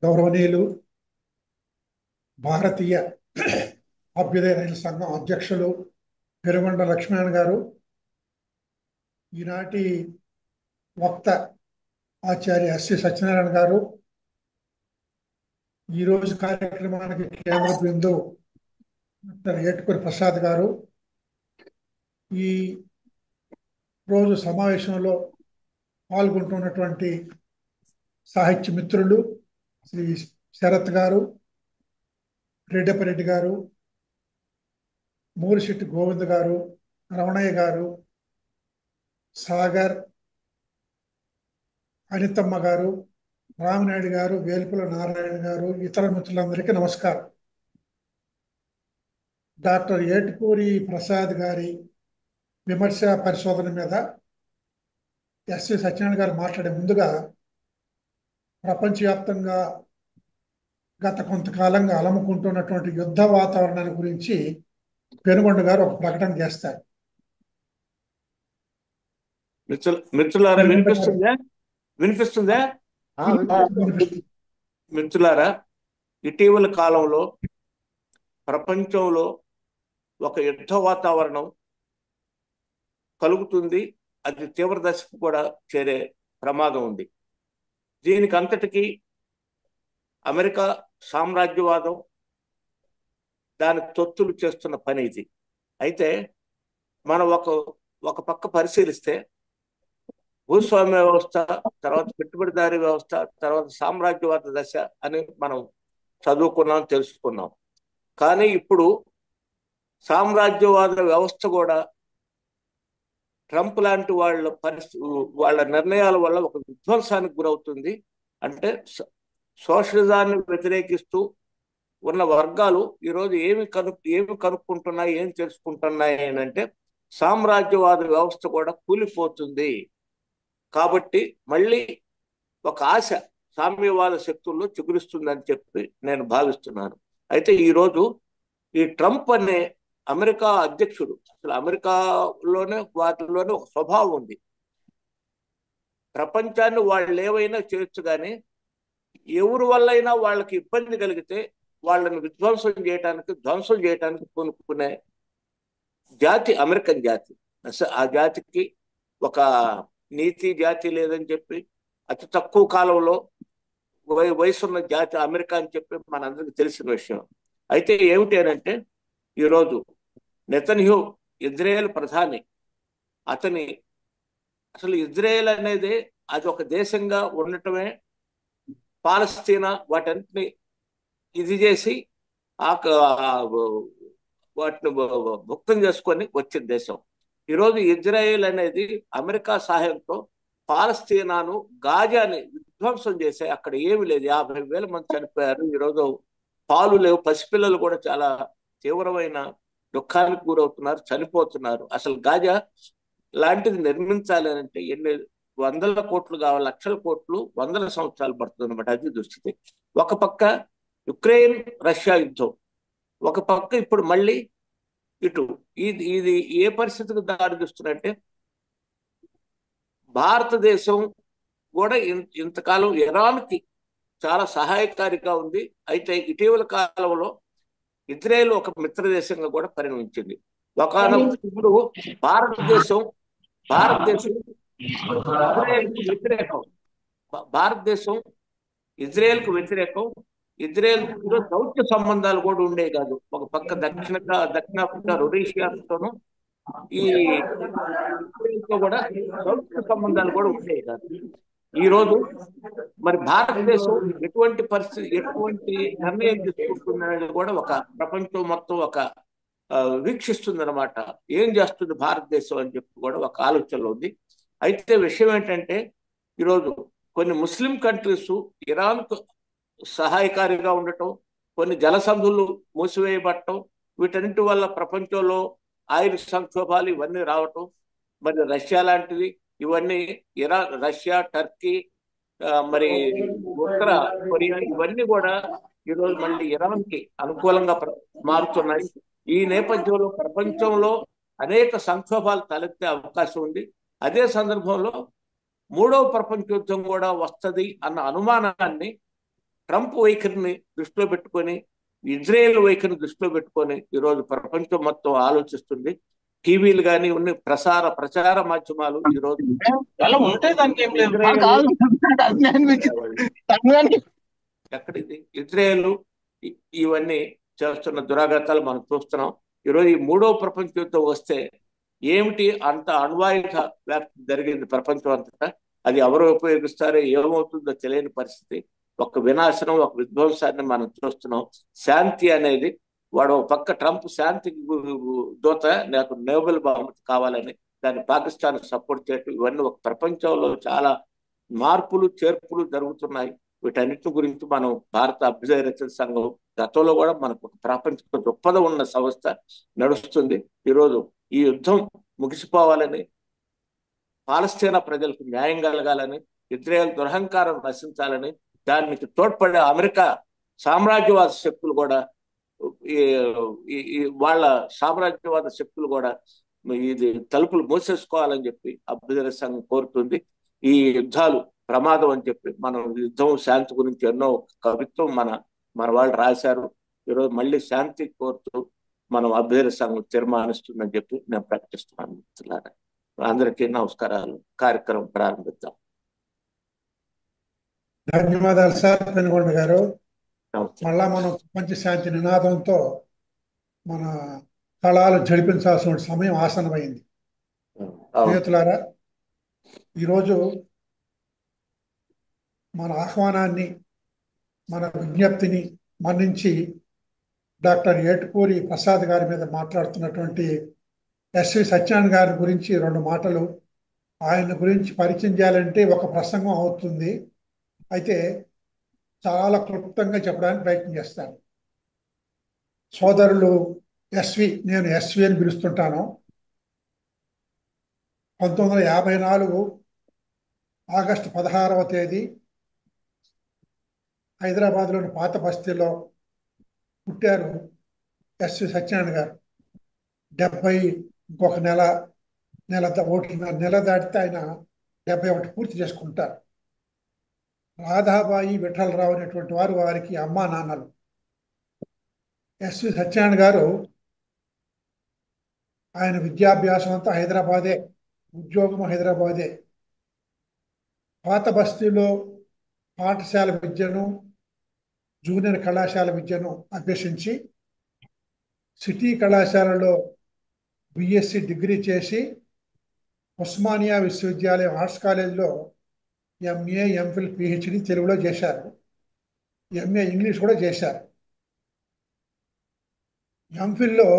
గౌరవనీయులు భారతీయ అభ్యుదయ రైలు సంఘం అధ్యక్షులు పెరుగొండ లక్ష్మణ్ గారు, ఈనాటి వక్త ఆచార్య ఎస్సి సత్యనారాయణ గారు, ఈరోజు కార్యక్రమానికి కేంద్ర బిందువు డాక్టర్ ఏటుకూరి ప్రసాద్ గారు, ఈ రోజు సమావేశంలో పాల్గొంటున్నటువంటి సాహిత్య మిత్రులు శ్రీ శరత్ గారు, రెడ్డపరెడ్డి గారు, మూరిశెట్టి గోవింద్ గారు, రమణయ్య గారు, సాగర్, అనితమ్మ గారు, రామనాయుడు గారు, వేలుపుల నారాయణ గారు, ఇతర మిత్రులందరికీ నమస్కారం. డాక్టర్ ఏటుకూరి ప్రసాద్ గారి విమర్శ పరిశోధన మీద ఎస్సి సత్యనారాయణ గారు మాట్లాడే ముందుగా ప్రపంచవ్యాప్తంగా గత కొంతకాలంగా అలముకుంటున్నటువంటి యుద్ధ వాతావరణాన్ని గురించి పెనుగొండ గారు ఒక ప్రకటన చేస్తారు. మిత్రులారా, వినిపిస్తుందా? మిత్రులారా, ఇటీవల కాలంలో ప్రపంచంలో ఒక యుద్ధ వాతావరణం కలుగుతుంది. అది తీవ్ర దశకు కూడా చేరే ప్రమాదం ఉంది. దీనికి అంతటికీ అమెరికా సామ్రాజ్యవాదం, దాని తొత్తులు చేస్తున్న పని ఇది. అయితే మనం ఒక పక్క పరిశీలిస్తే భూస్వామ్య వ్యవస్థ, తర్వాత పెట్టుబడిదారీ వ్యవస్థ, తర్వాత సామ్రాజ్యవాద దశ అని మనం చదువుకున్నాం, తెలుసుకున్నాం. కానీ ఇప్పుడు సామ్రాజ్యవాద వ్యవస్థ కూడా ట్రంప్ లాంటి వాళ్ళ నిర్ణయాల వల్ల ఒక విధ్వంసానికి గురవుతుంది. అంటే సోషలిజాన్ని వ్యతిరేకిస్తూ ఉన్న వర్గాలు ఈరోజు ఏమి కనుక్కుంటున్నాయి, ఏం తెలుసుకుంటున్నాయి అంటే సామ్రాజ్యవాద వ్యవస్థ కూడా కూలిపోతుంది. కాబట్టి మళ్ళీ ఒక ఆశ సామ్యవాద శక్తుల్లో చిగురిస్తుందని చెప్పి నేను భావిస్తున్నాను. అయితే ఈరోజు ఈ ట్రంప్ అనే అమెరికా అధ్యక్షుడు, అసలు అమెరికాలోనే వాటిలోనే ఒక స్వభావం ఉంది. ప్రపంచాన్ని వాళ్ళు ఏవైనా చేయొచ్చు, కానీ ఎవరి వల్లైనా వాళ్ళకి ఇబ్బంది కలిగితే వాళ్ళని ధ్వంసం చేయడానికి కొనుక్కునే జాతి అమెరికన్ జాతి. ఆ జాతికి ఒక నీతి జాతి లేదని చెప్పి, అతి తక్కువ కాలంలో వయసున్న జాతి అమెరికా అని చెప్పి మనందరికీ తెలిసిన విషయం. అయితే ఏమిటి అంటే ఈరోజు నెతన్యాహు ఇజ్రాయెల్ ప్రధాని, అసలు ఇజ్రాయెల్ అనేది అది ఒక దేశంగా ఉండటమే, పాలస్తీనా వాటన్నిటిని ఇది చేసి వాటిని భుక్తం చేసుకొని వచ్చిన దేశం. ఈరోజు ఇజ్రాయెల్ అనేది అమెరికా సహాయంతో పాలస్తీనాను, గాజాని విధ్వంసం చేసే, అక్కడ ఏమి లేదు, 50,000 మంది చనిపోయారు. ఈరోజు పాలు లేవు, పసిపిల్లలు కూడా చాలా తీవ్రమైన దుఃఖానికి గురవుతున్నారు, చనిపోతున్నారు. అసలు గాజా లాంటిది నిర్మించాలి అంటే ఎన్ని వందల కోట్లు కావాలి, లక్షల కోట్లు, వందల సంవత్సరాలు పడుతుంది అనమాట. అది దుస్థితి. ఒక పక్క యుక్రెయిన్ రష్యా యుద్ధం, ఒక పక్క ఇప్పుడు మళ్ళీ ఇటు ఇది ఏ పరిస్థితికి దారితీస్తుందంటే భారతదేశం కూడా ఇంతకాలం ఇరాన్కి చాలా సహాయకారిగా ఉంది. అయితే ఇటీవల కాలంలో ఇజ్రాయెల్ ఒక మిత్ర దేశంగా కూడా పరిణమించింది. ఇప్పుడు భారతదేశం ఇజ్రాయెల్కు వ్యతిరేకం. ఇజ్రాయెల్తో దౌత్య సంబంధాలు కూడా ఉండే కాదు. ఒక పక్క దక్షిణాఫ్రికా రొడేషియాతోనూ ఈ ఇజ్రాయెల్తో కూడా దౌత్య సంబంధాలు కూడా ఉండే కాదు. ఈ రోజు మరి భారతదేశం ఎటువంటి నిర్ణయం తీసుకుంటుంది అనేది కూడా ఒక ప్రపంచం మొత్తం ఒక వీక్షిస్తుంది అనమాట. ఏం చేస్తుంది భారతదేశం అని చెప్పి కూడా ఒక ఆలోచనలో ఉంది. అయితే విషయం ఏంటంటే ఈరోజు కొన్ని ముస్లిం కంట్రీస్ ఇరాన్కు సహాయకారిగా ఉండటం, కొన్ని జలసంధులు మూసివేయబడటం, వీటన్నిటి వల్ల ప్రపంచంలో ఆయిల్ సంక్షోభాలు ఇవన్నీ రావటం, మరి రష్యా లాంటివి ఇవన్నీ రష్యా, టర్కీ, మరి ఉత్తర కొరియా ఇవన్నీ కూడా ఈరోజు మళ్ళీ ఇరాన్కి అనుకూలంగా మారుతున్నాయి. ఈ నేపథ్యంలో ప్రపంచంలో అనేక సంక్షోభాలు తలెత్తే అవకాశం ఉంది. అదే సందర్భంలో మూడవ ప్రపంచ యుద్ధం కూడా వస్తుంది అన్న అనుమానాన్ని ట్రంప్ వైఖరిని దృష్టిలో పెట్టుకొని, ఇజ్రాయెల్ వైఖరిని దృష్టిలో పెట్టుకొని ఈరోజు ప్రపంచం మొత్తం ఆలోచిస్తుంది. టీవీలు కానీ ఉన్న ప్రచార మాధ్యమాలు ఈరోజు అలా ఉంటే దానికి ఏం లేదు. ఎక్కడిది ఇజ్రాయెల్ ఇవన్నీ చేస్తున్న దురాఘాతాలు మనం చూస్తున్నాం. ఈరోజు ఈ మూడవ ప్రపంచ యుద్ధం వస్తే ఏమిటి అంత అణ్వాయుధ వ్యాప్తి జరిగింది ప్రపంచం అంతటా. అది ఎవరు ఉపయోగిస్తారో ఏమవుతుందో తెలియని పరిస్థితి. ఒక వినాశనం, ఒక విధ్వంసాన్ని మనం చూస్తున్నాం. శాంతి అనేది వాడు ఒక పక్క ట్రంప్ శాంతి దూత, నాకు నోబెల్ బహుమతి కావాలని దాన్ని పాకిస్తాన్ సపోర్ట్ చేయటం, ఇవన్నీ ఒక ప్రపంచంలో చాలా మార్పులు చేర్పులు జరుగుతున్నాయి. వీటన్నిటి గురించి మనం భారత అభ్యుదయ రచన సంఘం గతంలో కూడా మనకు ఒక ప్రాపంచిక దృక్పథం ఉన్న సంస్థ నడుస్తుంది. ఈరోజు ఈ యుద్ధం ముగిసిపోవాలని, పాలస్తీనా ప్రజలకు న్యాయం కలగాలని, ఇజ్రాయెల్ దురహంకారం నశించాలని, దానికి తోడ్పడే అమెరికా సామ్రాజ్యవాద శక్తులు కూడా వాళ్ళ సామ్రాజ్యవాద శక్తులు కూడా ఇది తలుపులు మూసేసుకోవాలని చెప్పి అభ్యుదయ సంఘం కోరుతుంది. ఈ యుద్ధాలు ప్రమాదం అని చెప్పి మనం యుద్ధం శాంతి గురించి ఎన్నో కవిత్వం మన వాళ్ళు రాశారు. ఈరోజు మళ్ళీ శాంతి కోరుతూ మనం అభ్యుదయ సంఘం తీర్మానిస్తుందని చెప్పి నేను ప్రకటిస్తున్నాను. మిత్రులారా, అందరికీ నమస్కారాలు. కార్యక్రమం ప్రారంభిద్దాం. ధన్యవాదాలు సార్ పెనుగొండ గారు. మళ్ళా మనం ప్రపంచ శాంతి నినాదంతో మన కళాలు జరిపించాల్సిన సమయం ఆసనమైంది. స్నేహితులారా, ఈరోజు మన ఆహ్వానాన్ని, మన విజ్ఞప్తిని మన్నించి డాక్టర్ ఏటుకూరి ప్రసాద్ గారి మీద మాట్లాడుతున్నటువంటి ఎస్వి సత్యనారాయణ గారి గురించి 2 మాటలు ఆయన గురించి పరిచయం చేయాలంటే ఒక ప్రసంగం అవుతుంది. అయితే చాలా క్లుప్తంగా చెప్పడానికి ప్రయత్నం చేస్తాను. సోదరులు ఎస్వి, నేను ఎస్వి అని పిలుస్తుంటాను. 1954 ఆగస్టు 16వ తేదీ హైదరాబాద్లోని పాత బస్తీలో పుట్టారు ఎస్వి సత్యనారాయణ గారు. 70 ఇంకొక నెల దాటితే ఆయన 71 పూర్తి చేసుకుంటారు. రాధాబాయి, విఠలరావు అనేటువంటి వారు వారికి అమ్మా నాన్నలు. ఎస్వి సత్యనారాయణ గారు ఆయన విద్యాభ్యాసం అంతా హైదరాబాదే, ఉద్యోగం హైదరాబాదే. పాత బస్తీలో పాఠశాల విద్యను, జూనియర్ కళాశాల విద్యను అభ్యసించి సిటీ కళాశాలలో బిఎస్సి డిగ్రీ చేసి ఉస్మానియా విశ్వవిద్యాలయం ఆర్ట్స్ కాలేజీలో ఎంఏ, ఎంఫిల్, పిహెచ్డి తెలుగులో చేశారు. ఎంఏ ఇంగ్లీష్ కూడా చేశారు. ఎంఫిల్లో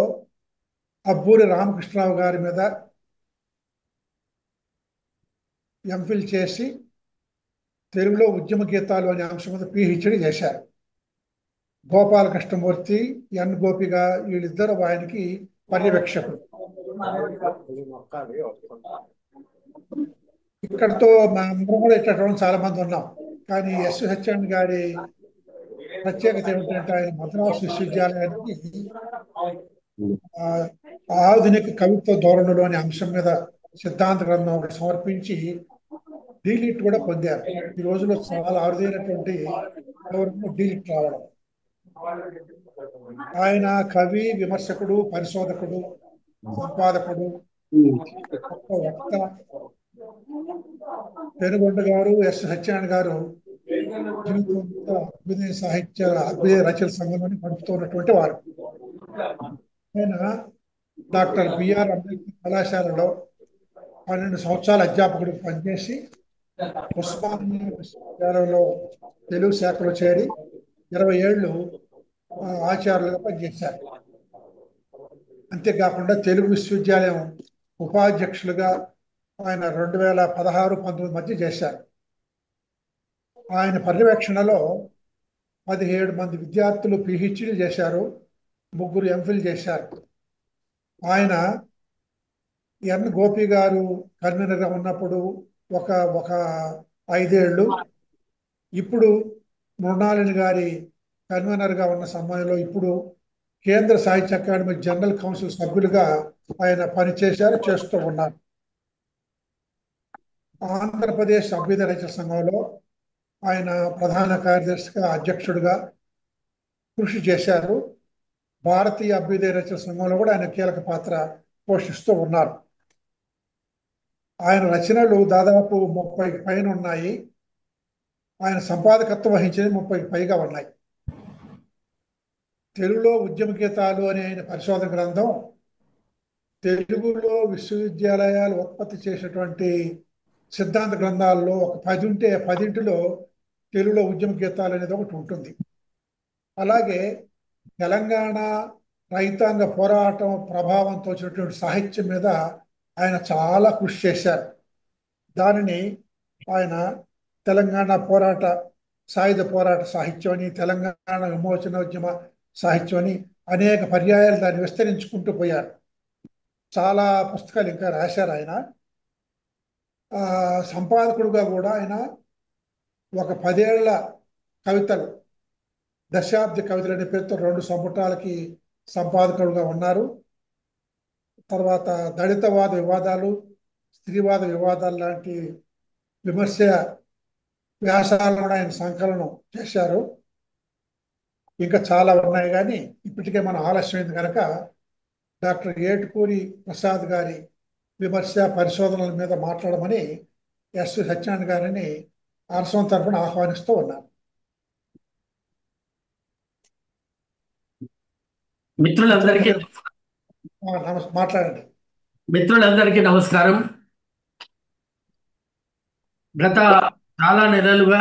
అబ్బూరి రామకృష్ణరావు గారి మీద ఎంఫిల్ చేసి తెలుగులో ఉద్యమ గీతాలు అనే అంశం మీద పిహెచ్డి చేశారు. గోపాలకృష్ణమూర్తి, ఎన్ గోపిగా వీళ్ళిద్దరు ఆయనకి పర్యవేక్షకులు. ఇక్కడతో మా అందరం కూడా ఇక్కడ చాలా మంది ఉన్నాం. కానీ ఎస్వి సత్యనారాయణ గారి ప్రత్యేకత ఏమిటంటే ఆయన మద్రాసు విశ్వవిద్యాలయానికి ఆధునిక కవిత్వ ధోరణులు అనే అంశం మీద సిద్ధాంత గ్రంథం ఒకటి సమర్పించి డీలిట్ కూడా పొందారు. ఈ రోజుల్లో చాలా అరుదైనటువంటి డీలిట్ రావడం. ఆయన కవి, విమర్శకుడు, పరిశోధకుడు, సంపాదకుడు, వక్త. పెనుగొండ గారు, ఎస్ సత్యనారాయణ గారు జీవితంతో అభ్యుదయ సాహిత్య, అభ్యుదయ రచన సంఘంలోని గడుపుతున్నటువంటి వారు. ఆయన డాక్టర్ బిఆర్ అంబేద్కర్ కళాశాలలో 12 సంవత్సరాల అధ్యాపకుడికి పనిచేసి ఉస్మానియా విశ్వవిద్యాలయంలో తెలుగు శాఖలో చేరి 20 ఏళ్ళు ఆచార్యులుగా పనిచేశారు. అంతేకాకుండా తెలుగు విశ్వవిద్యాలయం ఉపాధ్యక్షులుగా ఆయన 2016-19 మధ్య చేశారు. ఆయన పర్యవేక్షణలో 17 మంది విద్యార్థులు పిహెచ్డీ చేశారు, 3 ఎంఫిల్ చేశారు. ఆయన ఎన్ గోపి గారు కన్వీనర్గా ఉన్నప్పుడు ఒక 5 ఏళ్ళు, ఇప్పుడు మృణాలిని గారి కన్వీనర్గా ఉన్న సమయంలో ఇప్పుడు కేంద్ర సాహిత్య అకాడమీ జనరల్ కౌన్సిల్ సభ్యులుగా ఆయన పనిచేశారు, చేస్తూ ఉన్నారు. ఆంధ్రప్రదేశ్ అభ్యుదయ రైతుల సంఘంలో ఆయన ప్రధాన కార్యదర్శిగా అధ్యక్షుడిగా కృషి చేశారు. భారతీయ అభ్యుదయ రైతుల సంఘంలో కూడా ఆయన కీలక పాత్ర పోషిస్తూ ఉన్నారు. ఆయన రచనలు దాదాపు 30 పైన ఉన్నాయి. ఆయన సంపాదకత్వం వహించేది 30 పైగా ఉన్నాయి. తెలుగులో ఉద్యమ గీతాలు అనే ఆయన పరిశోధన గ్రంథం తెలుగులో విశ్వవిద్యాలయాలు ఉత్పత్తి చేసినటువంటి సిద్ధాంత గ్రంథాల్లో ఒక 10 ఉంటే 10లో తెలుగులో ఉద్యమ గీతాలు అనేది ఒకటి ఉంటుంది. అలాగే తెలంగాణ రైతాంగ పోరాటం ప్రభావంతో వచ్చినటువంటి సాహిత్యం మీద ఆయన చాలా కృషి చేశారు. దానిని ఆయన తెలంగాణ పోరాట సాయుధ పోరాట సాహిత్యం అని, తెలంగాణ విమోచనోద్యమ సాహిత్యం అని అనేక పర్యాయాలు దాన్ని విస్తరించుకుంటూ పోయారు. చాలా పుస్తకాలు ఇంకా రాశారు ఆయన. సంపాదకుడుగా కూడా ఆయన ఒక 10 ఏళ్ల కవితలు, దశాబ్ది కవితలు అనే పేరుతో 2 సంపుటాలకి సంపాదకుడుగా ఉన్నారు. తర్వాత దళితవాద వివాదాలు, స్త్రీవాద వివాదాలు లాంటి విమర్శ వ్యాసాలను కూడా ఆయన సంకలనం చేశారు. ఇంకా చాలా ఉన్నాయి, కానీ ఇప్పటికే మన ఆలస్యమైంది కనుక డాక్టర్ ఏటుకూరి ప్రసాద్ గారి విమర్శ పరిశోధనల మీద మాట్లాడమని ఎస్వి సత్యనారాయణ గారిని ఆర్సవం తరఫున ఆహ్వానిస్తూ ఉన్నారు. మాట్లాడండి. మిత్రులందరికీ నమస్కారం. గత చాలా నెలలుగా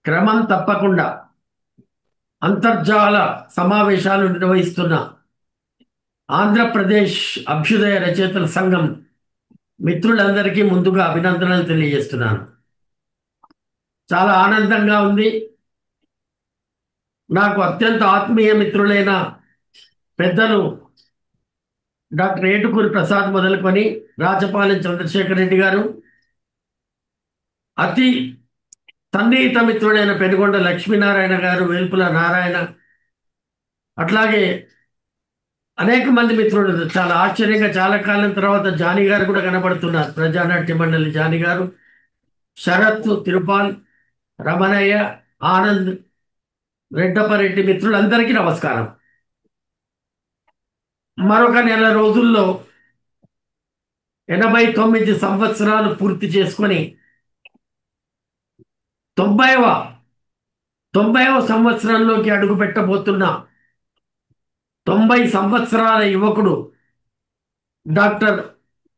క్రమం తప్పకుండా అంతర్జాల సమావేశాలు నిర్వహిస్తున్న ఆంధ్రప్రదేశ్ అభ్యుదయ రచయితల సంఘం మిత్రులందరికీ ముందుగా అభినందనలు తెలియజేస్తున్నాను. చాలా ఆనందంగా ఉంది. నాకు అత్యంత ఆత్మీయ మిత్రులైన పెద్దలు డాక్టర్ ఏటుకూరి ప్రసాద్ మొదలుకొని రాచపాలెం చంద్రశేఖర్ రెడ్డి గారు, అతి సన్నిహిత మిత్రుడైన పెనుగొండ లక్ష్మీనారాయణ గారు, వేల్పుల నారాయణ, అట్లాగే అనేక మంది మిత్రులు. చాలా ఆశ్చర్యంగా చాలా కాలం తర్వాత జానీ గారు కూడా కనబడుతున్నారు. ప్రజానాట్య మండలి జానీ గారు, శరత్, తిరుపాల్, రమణయ్య, ఆనంద్, రెడ్డపరెడ్డి మిత్రులందరికీ నమస్కారం. మరొక నెల రోజుల్లో 89 సంవత్సరాలు పూర్తి చేసుకొని 90వ సంవత్సరంలోకి అడుగు పెట్టబోతున్న 90 సంవత్సరాల యువకుడు డాక్టర్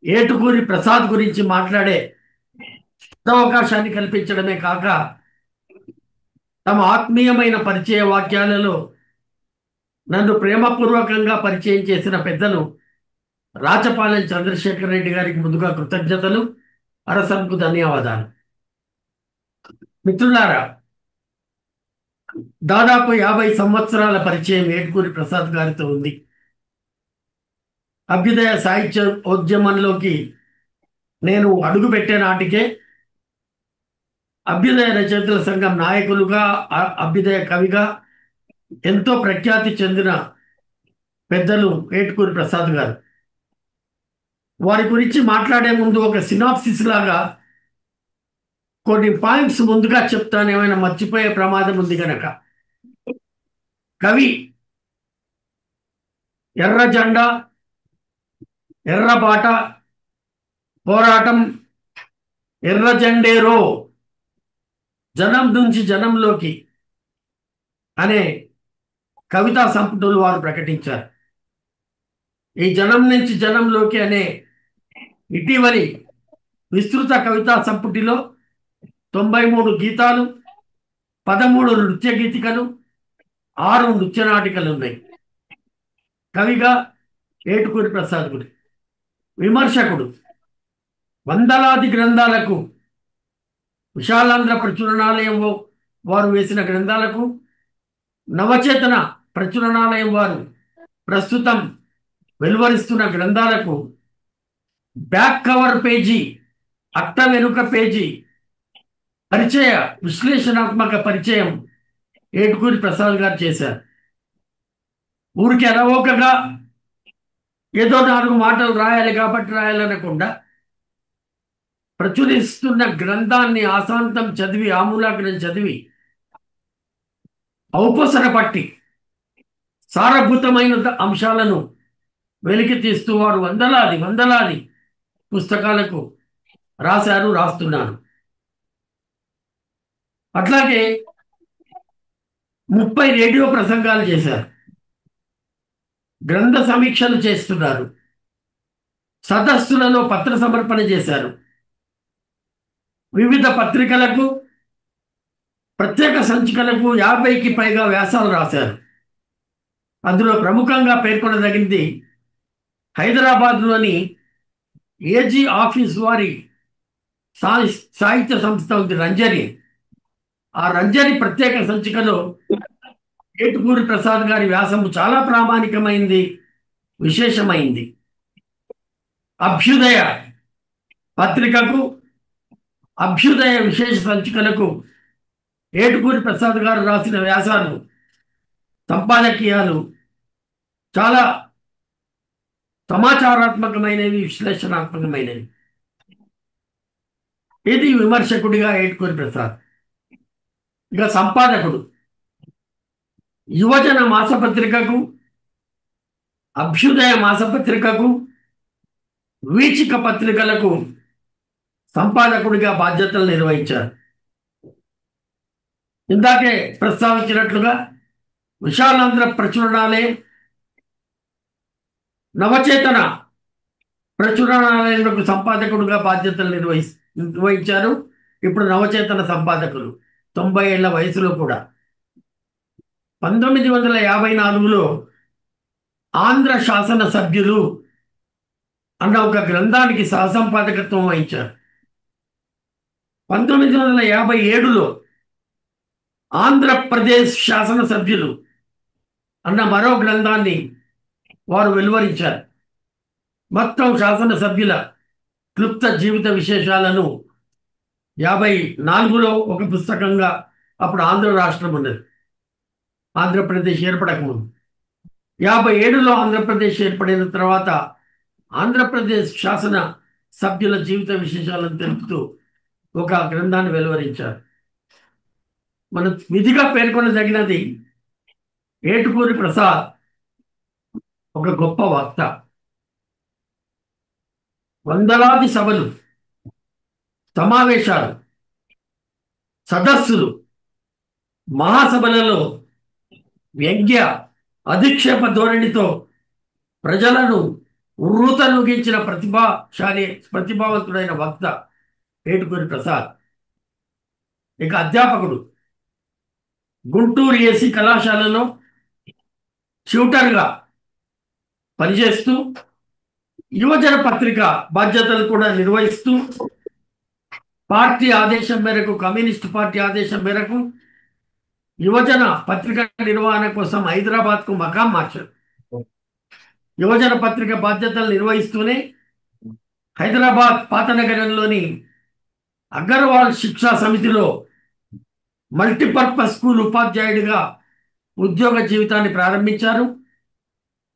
ఏటుకూరి ప్రసాద్ గురించి మాట్లాడే అవకాశాన్ని కల్పించడమే కాక తమ ఆత్మీయమైన పరిచయ వాక్యాలలో నన్ను ప్రేమపూర్వకంగా పరిచయం చేసిన పెద్దలు రాచపాలెం చంద్రశేఖర్ రెడ్డి గారికి ముందుగా కృతజ్ఞతలు, అరసంకు ధన్యవాదాలు. మిత్రులారా, దాదాపు 50 సంవత్సరాల పరిచయం ఏటుకూరి ప్రసాద్ గారితో ఉంది. అభ్యుదయ సాహిత్య ఉద్యమంలోకి నేను అడుగుపెట్టే నాటికే అభ్యుదయ రచయితల సంఘం నాయకులుగా, అభ్యుదయ కవిగా ఎంతో ప్రఖ్యాతి చెందిన పెద్దలు ఏటుకూరి ప్రసాద్ గారు. వారి గురించి మాట్లాడే ముందు ఒక సినాప్సిస్ లాగా కొన్ని పాయింట్స్ ముందుగా చెప్తాను, ఏమైనా మర్చిపోయే ప్రమాదం ఉంది కనుక. కవి, ఎర్ర జెండా, ఎర్రబాట, పోరాటం, ఎర్ర జెండేరో, జనం నుంచి జనంలోకి అనే కవితా సంపుటలు వారు ప్రకటించారు. ఈ జనం నుంచి జనంలోకి అనే ఇటీవలి విస్తృత కవితా సంపుటిలో 93 గీతాలు, 13 నృత్య గీతికలు, 6 నృత్య నాటికలు ఉన్నాయి. కవిగా ఏటుకూరి ప్రసాద్ గురి, విమర్శకుడు, వందలాది గ్రంథాలకు, విశాలాంధ్ర ప్రచురణాలయం వారు వేసిన గ్రంథాలకు, నవచేతన ప్రచురణాలయం వారు ప్రస్తుతం వెలువరిస్తున్న గ్రంథాలకు బ్యాక్ కవర్ పేజీ, అట్ట వెనుక పేజీ పరిచయ, విశ్లేషణాత్మక పరిచయం ఏటుకూరి ప్రసాద్ గారు చేశారు. ఊరికి అలవోకగా ఏదో 4 మాటలు రాయాలి కాబట్టి రాయాలనకుండా ప్రచురిస్తున్న గ్రంథాన్ని ఆశాంతం చదివి ఆమూలాగ్రం చదివి ఔపసర పట్టి సారభూతమైన అంశాలను వెలికి తీస్తూ వారు వందలాది పుస్తకాలకు రాస్తున్నారు. అట్లాగే 30 రేడియో ప్రసంగాలు చేశారు. గ్రంథ సమీక్షలు చేస్తున్నారు. సదస్సులలో పత్ర సమర్పణ చేశారు. వివిధ పత్రికలకు, ప్రత్యేక సంచికలకు 50కి పైగా వ్యాసాలు రాశారు. అందులో ప్రముఖంగా పేర్కొనదగింది హైదరాబాద్లోని ఏజీ ఆఫీస్ వారి సాహిత్య సంస్థ ఉంది, రంజని. ఆ రంజని ప్రత్యేక సంచికలో ఏటుకూరి ప్రసాద్ గారి వ్యాసము చాలా ప్రామాణికమైంది, విశేషమైంది. అభ్యుదయ పత్రికకు, అభ్యుదయ విశేష సంచికలకు ఏటుకూరి ప్రసాద్ గారు రాసిన వ్యాసాలు, సంపాదకీయాలు చాలా సమాచారాత్మకమైనవి, విశ్లేషణాత్మకమైనవి. ఇది విమర్శకుడిగా ఏటుకూరి ప్రసాద్. ఇక సంపాదకుడు యువజన మాసపత్రికకు, అభ్యుదయ మాసపత్రికకు, వీచిక పత్రికలకు సంపాదకుడిగా బాధ్యతలు నిర్వహించారు. ఇందాకే ప్రస్తావించినట్లుగా విశాలాంధ్ర ప్రచురణాలయం, నవచేతన ప్రచురణాలయంకు సంపాదకుడిగా బాధ్యతలు నిర్వహించారు. ఇప్పుడు నవచేతన సంపాదకులు 90 ఏళ్ల వయసులో కూడా. 1954లో ఆంధ్ర శాసన సభ్యులు అన్న ఒక గ్రంథానికి సహసంపాదకత్వం వహించారు. 1957లో ఆంధ్రప్రదేశ్ శాసనసభ్యులు అన్న మరో గ్రంథాన్ని వారు వెలువరించారు. మొత్తం శాసనసభ్యుల క్లుప్త జీవిత విశేషాలను 54లో ఒక పుస్తకంగా, అప్పుడు ఆంధ్ర రాష్ట్రం ఉన్నది, ఆంధ్రప్రదేశ్ ఏర్పడకముందు. 57లో ఆంధ్రప్రదేశ్ ఏర్పడిన తర్వాత ఆంధ్రప్రదేశ్ శాసన సభ్యుల జీవిత విశేషాలను తెలుపుతూ ఒక గ్రంథాన్ని వెలువరించారు. మన విధిగా పేర్కొనదగినది, ఏటుకూరి ప్రసాద్ ఒక గొప్ప వక్త. వందలాది సభలు, సమావేశాలు, సదస్సులు, మహాసభలలో వ్యంగ్య అధిక్షేప ధోరణితో ప్రజలను ఉర్రూతలూగించిన ప్రతిభావంతుడైన వక్త ఏటుకూరి ప్రసాద్. ఇక అధ్యాపకుడు, గుంటూరు ఏసీ కళాశాలలో ట్యూటర్గా పనిచేస్తూ యువజన పత్రిక బాధ్యతలు కూడా నిర్వహిస్తూ పార్టీ ఆదేశం మేరకు, కమ్యూనిస్ట్ పార్టీ ఆదేశం మేరకు యువజన పత్రిక నిర్వహణ కోసం హైదరాబాద్కు మకాం మార్చారు. యువజన పత్రిక బాధ్యతలు నిర్వహిస్తూనే హైదరాబాద్ పాతనగరంలోని అగర్వాల్ శిక్షా సమితిలో మల్టీపర్పస్ స్కూల్ ఉపాధ్యాయుడిగా ఉద్యోగ జీవితాన్ని ప్రారంభించారు.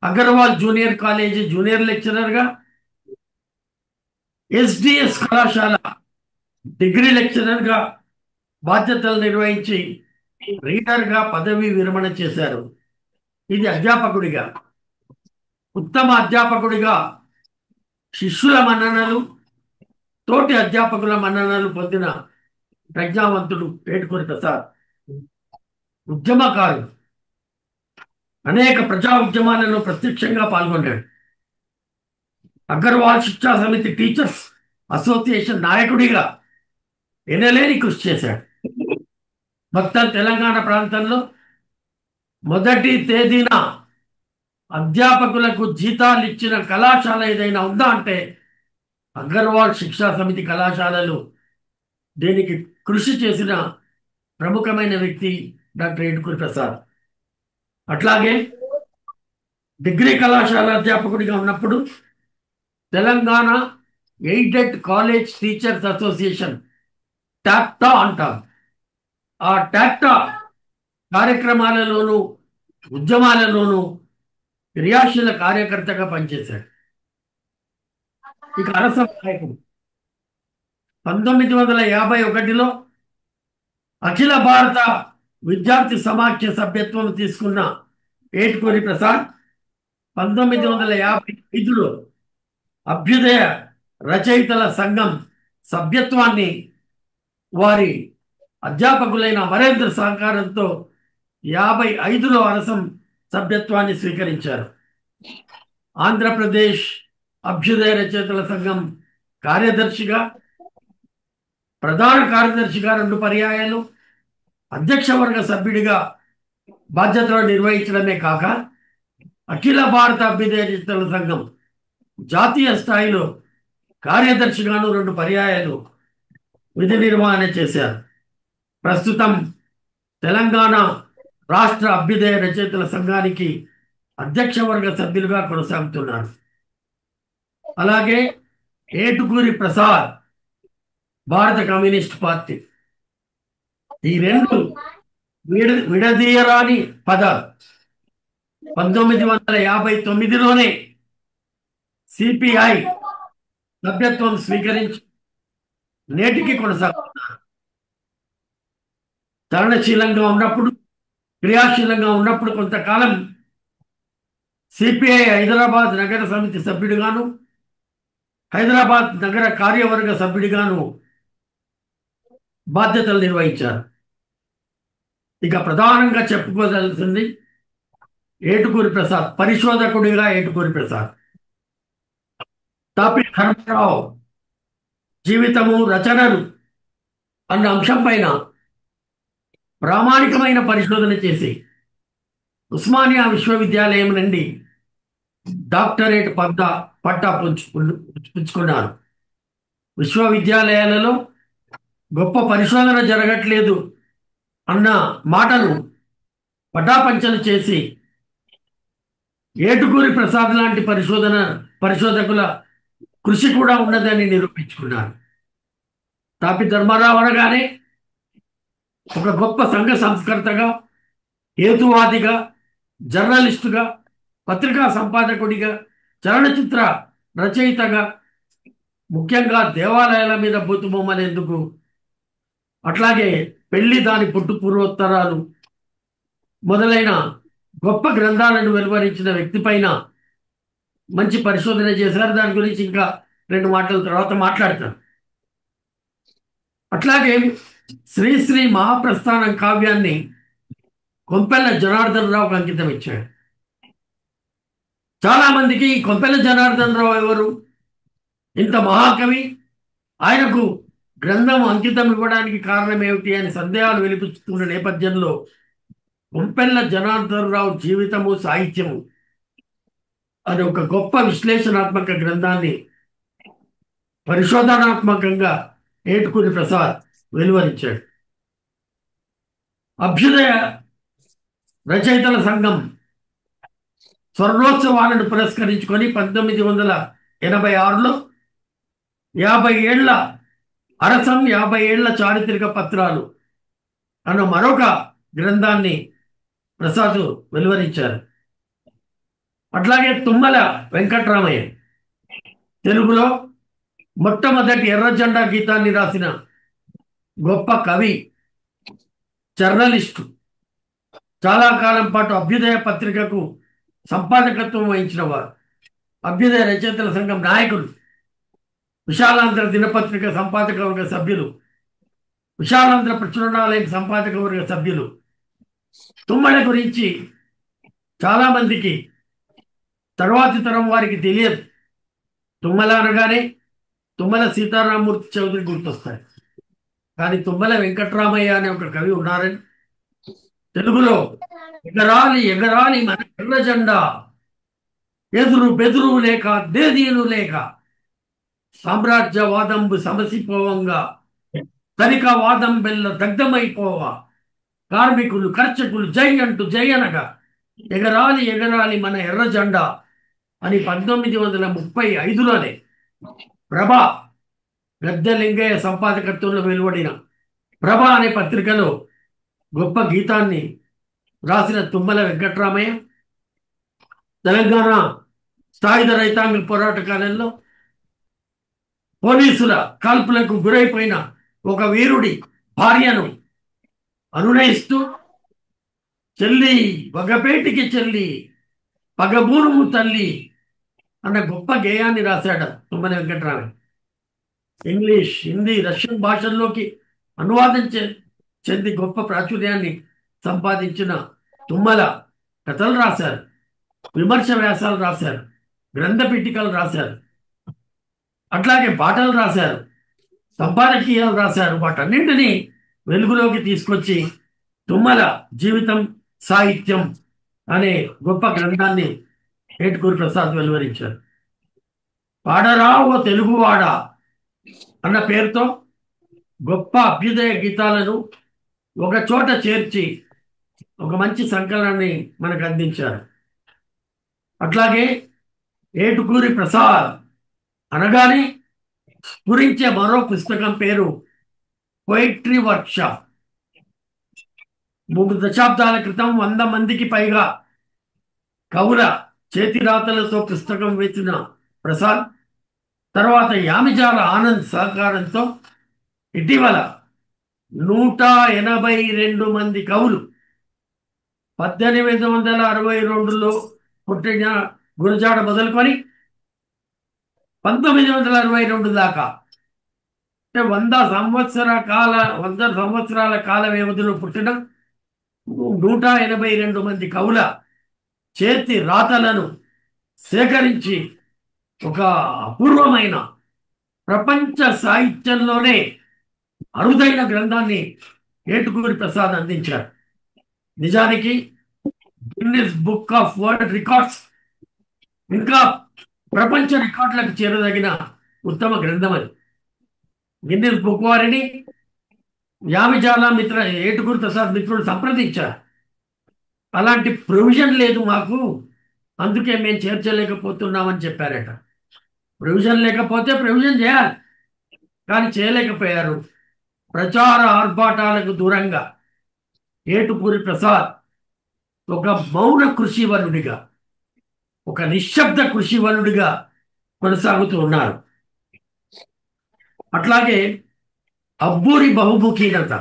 అగర్వాల్ జూనియర్ కాలేజీ జూనియర్ లెక్చరర్గా, ఎస్డిఎస్ కళాశాల డిగ్రీ లెక్చరర్గా బాధ్యతలు నిర్వహించి రీడర్గా పదవి విరమణ చేశారు. ఇది అధ్యాపకుడిగా. ఉత్తమ అధ్యాపకుడిగా శిష్యుల మన్ననలు, తోటి అధ్యాపకుల మన్ననలు పొందిన ప్రజ్ఞావంతుడు ఏటుకూరి ప్రసాద్. ఉద్యమకారుడు, అనేక ప్రజా ఉద్యమాలలో ప్రత్యక్షంగా పాల్గొన్నాడు. అగర్వాల్ శిక్షా సమితి టీచర్స్ అసోసియేషన్ నాయకుడిగా ఎనలేని కృషి చేశాడు. మొత్తం తెలంగాణ ప్రాంతంలో మొదటి తేదీన అధ్యాపకులకు జీతాలు ఇచ్చిన కళాశాల ఏదైనా ఉందా అంటే అగర్వాల్ శిక్షా సమితి కళాశాలలు. దీనికి కృషి చేసిన ప్రముఖమైన వ్యక్తి డాక్టర్ ఏటుకూరి ప్రసాద్. అట్లాగే డిగ్రీ కళాశాల అధ్యాపకుడిగా ఉన్నప్పుడు Telangana aided college teachers association, TACTA అంటారు, ఆ టాక్టా కార్యక్రమాలలోనూ ఉద్యమాలలోనూ క్రియాశీల కార్యకర్తగా పనిచేశాడు. ఇక అరస నాయకుడు 1951లో అఖిల భారత విద్యార్థి సమాఖ్య సభ్యత్వం తీసుకున్న ఏటుకూరి ప్రసాద్ 1955లో అభ్యుదయ రచయితల సంఘం సభ్యత్వాన్ని వారి అధ్యాపకులైన అమరేంద్ర సహకారంతో 55లో అనసం సభ్యత్వాన్ని స్వీకరించారు. ఆంధ్రప్రదేశ్ అభ్యుదయ రచయితల సంఘం కార్యదర్శిగా, ప్రధాన కార్యదర్శిగా 2 పర్యాయాలు, అధ్యక్ష వర్గ సభ్యుడిగా బాధ్యతలు నిర్వహించడమే కాక అఖిల భారత అభ్యుదయ రచయితల సంఘం జాతీయ స్థాయిలో కార్యదర్శిగాను 2 పర్యాయాలు విధి నిర్వహణ చేశారు. ప్రస్తుతం తెలంగాణ రాష్ట్ర అభ్యుదయ రచయితల సంఘానికి అధ్యక్ష వర్గ సభ్యులుగా కొనసాగుతున్నారు. అలాగే ఏటుకూరి ప్రసాద్ భారత కమ్యూనిస్ట్ పార్టీ, ఈ రెండు విడదీయరాని పదాలు. 1959లోనే సిపిఐ సభ్యత్వం స్వీకరించి నేటికి కొనసాగుతున్నారు. చలనశీలంగా ఉన్నప్పుడు, క్రియాశీలంగా ఉన్నప్పుడు కొంతకాలం సిపిఐ హైదరాబాద్ నగర సమితి సభ్యుడిగాను, హైదరాబాద్ నగర కార్యవర్గ సభ్యుడిగాను బాధ్యతలు నిర్వహించారు. ఇక ప్రధానంగా చెప్పుకోదలసింది ఏటుకూరి ప్రసాద్, పరిశోధకుడిగా ఏటుకూరి ప్రసాద్. తాపి ధర్మరావు జీవితము రచనలు అన్న అంశం పైన ప్రామాణికమైన పరిశోధన చేసి ఉస్మానియా విశ్వవిద్యాలయం నుండి డాక్టరేట్ పట్టా పుచ్చుకున్నారు. విశ్వవిద్యాలయాలలో గొప్ప పరిశోధన జరగట్లేదు అన్న మాటను పటాపంచలు చేసి ఏటుకూరి ప్రసాద్ లాంటి పరిశోధకుల కృషి కూడా ఉన్నదని నిరూపించుకున్నారు. తాపి ధర్మారావు అనగానే ఒక గొప్ప సంఘ సంస్కర్తగా, హేతువాదిగా, జర్నలిస్టుగా, పత్రికా సంపాదకుడిగా, చలనచిత్ర రచయితగా, ముఖ్యంగా దేవాలయాల మీద బూతుబొమ్మలేందుకు, అట్లాగే పెళ్లి దాని పుట్టు పూర్వోత్తరాలు మొదలైన గొప్ప గ్రంథాలను వెలువరించిన వ్యక్తి పైన మంచి పరిశోధన చేశారు. దాని గురించి ఇంకా 2 మాటల తర్వాత మాట్లాడతాను. అట్లాగే శ్రీశ్రీ మహాప్రస్థానం కావ్యాన్ని కొంపెల్ల జనార్దన్ రావుకు అంకితం ఇచ్చాడు. చాలా మందికి కొంపెల్ల జనార్దన్ రావు ఎవరు, ఇంత మహాకవి, ఆయనకు గ్రంథం అంకితం ఇవ్వడానికి కారణం ఏమిటి అని సందేహాలు వెలిపిస్తున్న నేపథ్యంలో కొంపెల్ల జనార్దన్ రావు జీవితము సాహిత్యము అని ఒక గొప్ప విశ్లేషణాత్మక గ్రంథాన్ని పరిశోధనాత్మకంగా ఏటుకూరి ప్రసాద్ వెలువరించాడు. అభ్యుదయ రచయితల సంఘం స్వర్ణోత్సవాలను పురస్కరించుకొని 1986లో 50 ఏళ్ల అరసం, 50 ఏళ్ల చారిత్రక పత్రాలు అన్న మరొక గ్రంథాన్ని ప్రసాద్ వెలువరించారు. అట్లాగే తుమ్మల వెంకట్రామయ్య తెలుగులో మొట్టమొదటి ఎర్రజెండా గీతాన్ని రాసిన గొప్ప కవి, జర్నలిస్టు, చాలా కాలం పాటు అభ్యుదయ పత్రికకు సంపాదకత్వం వహించిన వారు, అభ్యుదయ రచయితల సంఘం నాయకులు, విశాలాంధ్ర దినపత్రిక సంపాదక వర్గ సభ్యులు, విశాలాంధ్ర ప్రచురణాలయం సంపాదక వర్గ సభ్యులు. తుమ్మల గురించి చాలామందికి, తర్వాతి తరం వారికి తెలియదు. తుమ్మల అనగానే తుమ్మల సీతారామమూర్తి చౌదరి గుర్తొస్తాయి, కానీ తుమ్మల వెంకట్రామయ్య అనే ఒక కవి ఉన్నారని, తెలుగులో ఎగరాలి ఎగరాలి మన ఎర్ర జెండా, ఎదురు బెదురు లేక దేదీను లేక, సామ్రాజ్యవాదంబు సమసిపోవంగా తనిక వాదం బెల్ల దగ్ధమైపోవా, కార్మికులు కర్షకులు జై అంటూ జై అనగా ఎగరాలి ఎగరాలి మన ఎర్ర జెండా అని 1935లోనే ప్రభా గద్దె లింగయ్య సంపాదకత్వంలో వెలువడిన ప్రభ అనే పత్రికలో గొప్ప గీతాన్ని రాసిన తుమ్మల వెంకట్రామయ్య తెలంగాణ సాయుధ రైతాంగ పోరాట కాలంలో పోలీసుల కాల్పులకు గురైపోయిన ఒక వీరుడి భార్యను అనునయిస్తూ చెల్లి వగపేటికి చెల్లి పగబూరుము తల్లి అన్న గొప్ప గేయాన్ని రాశాడు తుమ్మల వెంకటరామయ్య. ఇంగ్లీష్, హిందీ, రష్యన్ భాషల్లోకి అనువాదం చెంది గొప్ప ప్రాచుర్యాన్ని సంపాదించిన తుమ్మల కథలు రాశారు, విమర్శ వ్యాసాలు రాశారు, గ్రంథ పీఠికలు రాశారు, అట్లాగే పాటలు రాశారు, సంపాదకీయాలు రాశారు. వాటన్నింటినీ వెలుగులోకి తీసుకొచ్చి తుమ్మల జీవితం సాహిత్యం అనే గొప్ప గ్రంథాన్ని ఏటుకూరి ప్రసాద్ వెలువరించారు. పాడరా ఓ తెలుగువాడ అన్న పేరుతో గొప్ప అభ్యుదయ గీతాలను ఒక చోట చేర్చి ఒక మంచి సంకలనాన్ని మనకు అందించారు. అట్లాగే ఏటుకూరి ప్రసాద్ అనగానే స్ఫురించే మరో పుస్తకం పేరు పోయిట్రీ వర్క్షాప్. 3 దశాబ్దాల క్రితం 100 మందికి పైగా కవుల చేతిరాతలతో పుస్తకం వేసిన ప్రసాద్ తర్వాత యామిజాల ఆనంద్ సహకారంతో ఇటీవల 182 మంది కవులు 1862లో పుట్టిన గురజాడ మొదలుకొని 1962 దాకా అంటే 100 సంవత్సరాల కాల వ్యవధిలో పుట్టిన 182 మంది కవుల చేతి రాతలను సేకరించి ఒక అపూర్వమైన ప్రపంచ సాహిత్యంలోనే అరుదైన గ్రంథాన్ని ఏటుకూరి ప్రసాద్ అందించారు. నిజానికి Guinness book of world records ఇంకా ప్రపంచ రికార్డులకు చేరదగిన ఉత్తమ గ్రంథం అది. గిన్నిస్ బుక్ వారిని యామిజాల ఏటుకూరి ప్రసాద్ మిత్రులు సంప్రదించారు. అలాంటి ప్రొవిజన్ లేదు మాకు, అందుకే మేము చేర్చలేకపోతున్నామని చెప్పారట. ప్రొవిజన్ లేకపోతే ప్రొవిజన్ చేయాలి, కానీ చేయలేకపోయారు. ప్రచార ఆర్భాటాలకు దూరంగా ఏటుకూరి ప్రసాద్ ఒక మౌన కృషివలుడిగా, ఒక నిశ్శబ్ద కృషివలుడిగా కొనసాగుతూ ఉన్నారు. అట్లాగే అబ్బూరి బహుముఖీనత,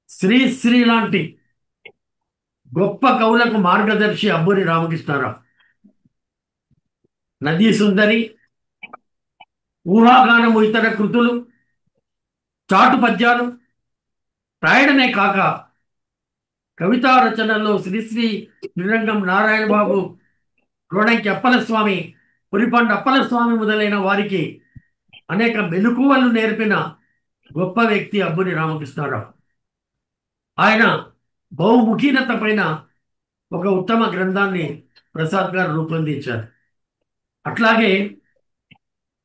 శ్రీ లాంటి గొప్ప కవులకు మార్గదర్శి అబ్బూరి రామకృష్ణారావు. నదీ సుందరి, ఊహాగానము, ఇతర కృతులు, చాటు పద్యాలు రాయడమే కాక కవితా రచనల్లో శ్రీశ్రీ, శ్రీరంగం నారాయణ బాబు, రోడంకి అప్పలస్వామి, పులిపండు అప్పలస్వామి మొదలైన వారికి అనేక మెలకువలు నేర్పిన గొప్ప వ్యక్తి అబ్బూరి రామకృష్ణారావు. ఆయన బహుముఖీనత పైన ఒక ఉత్తమ గ్రంథాన్ని ప్రసాద్ గారు రూపొందించారు. అట్లాగే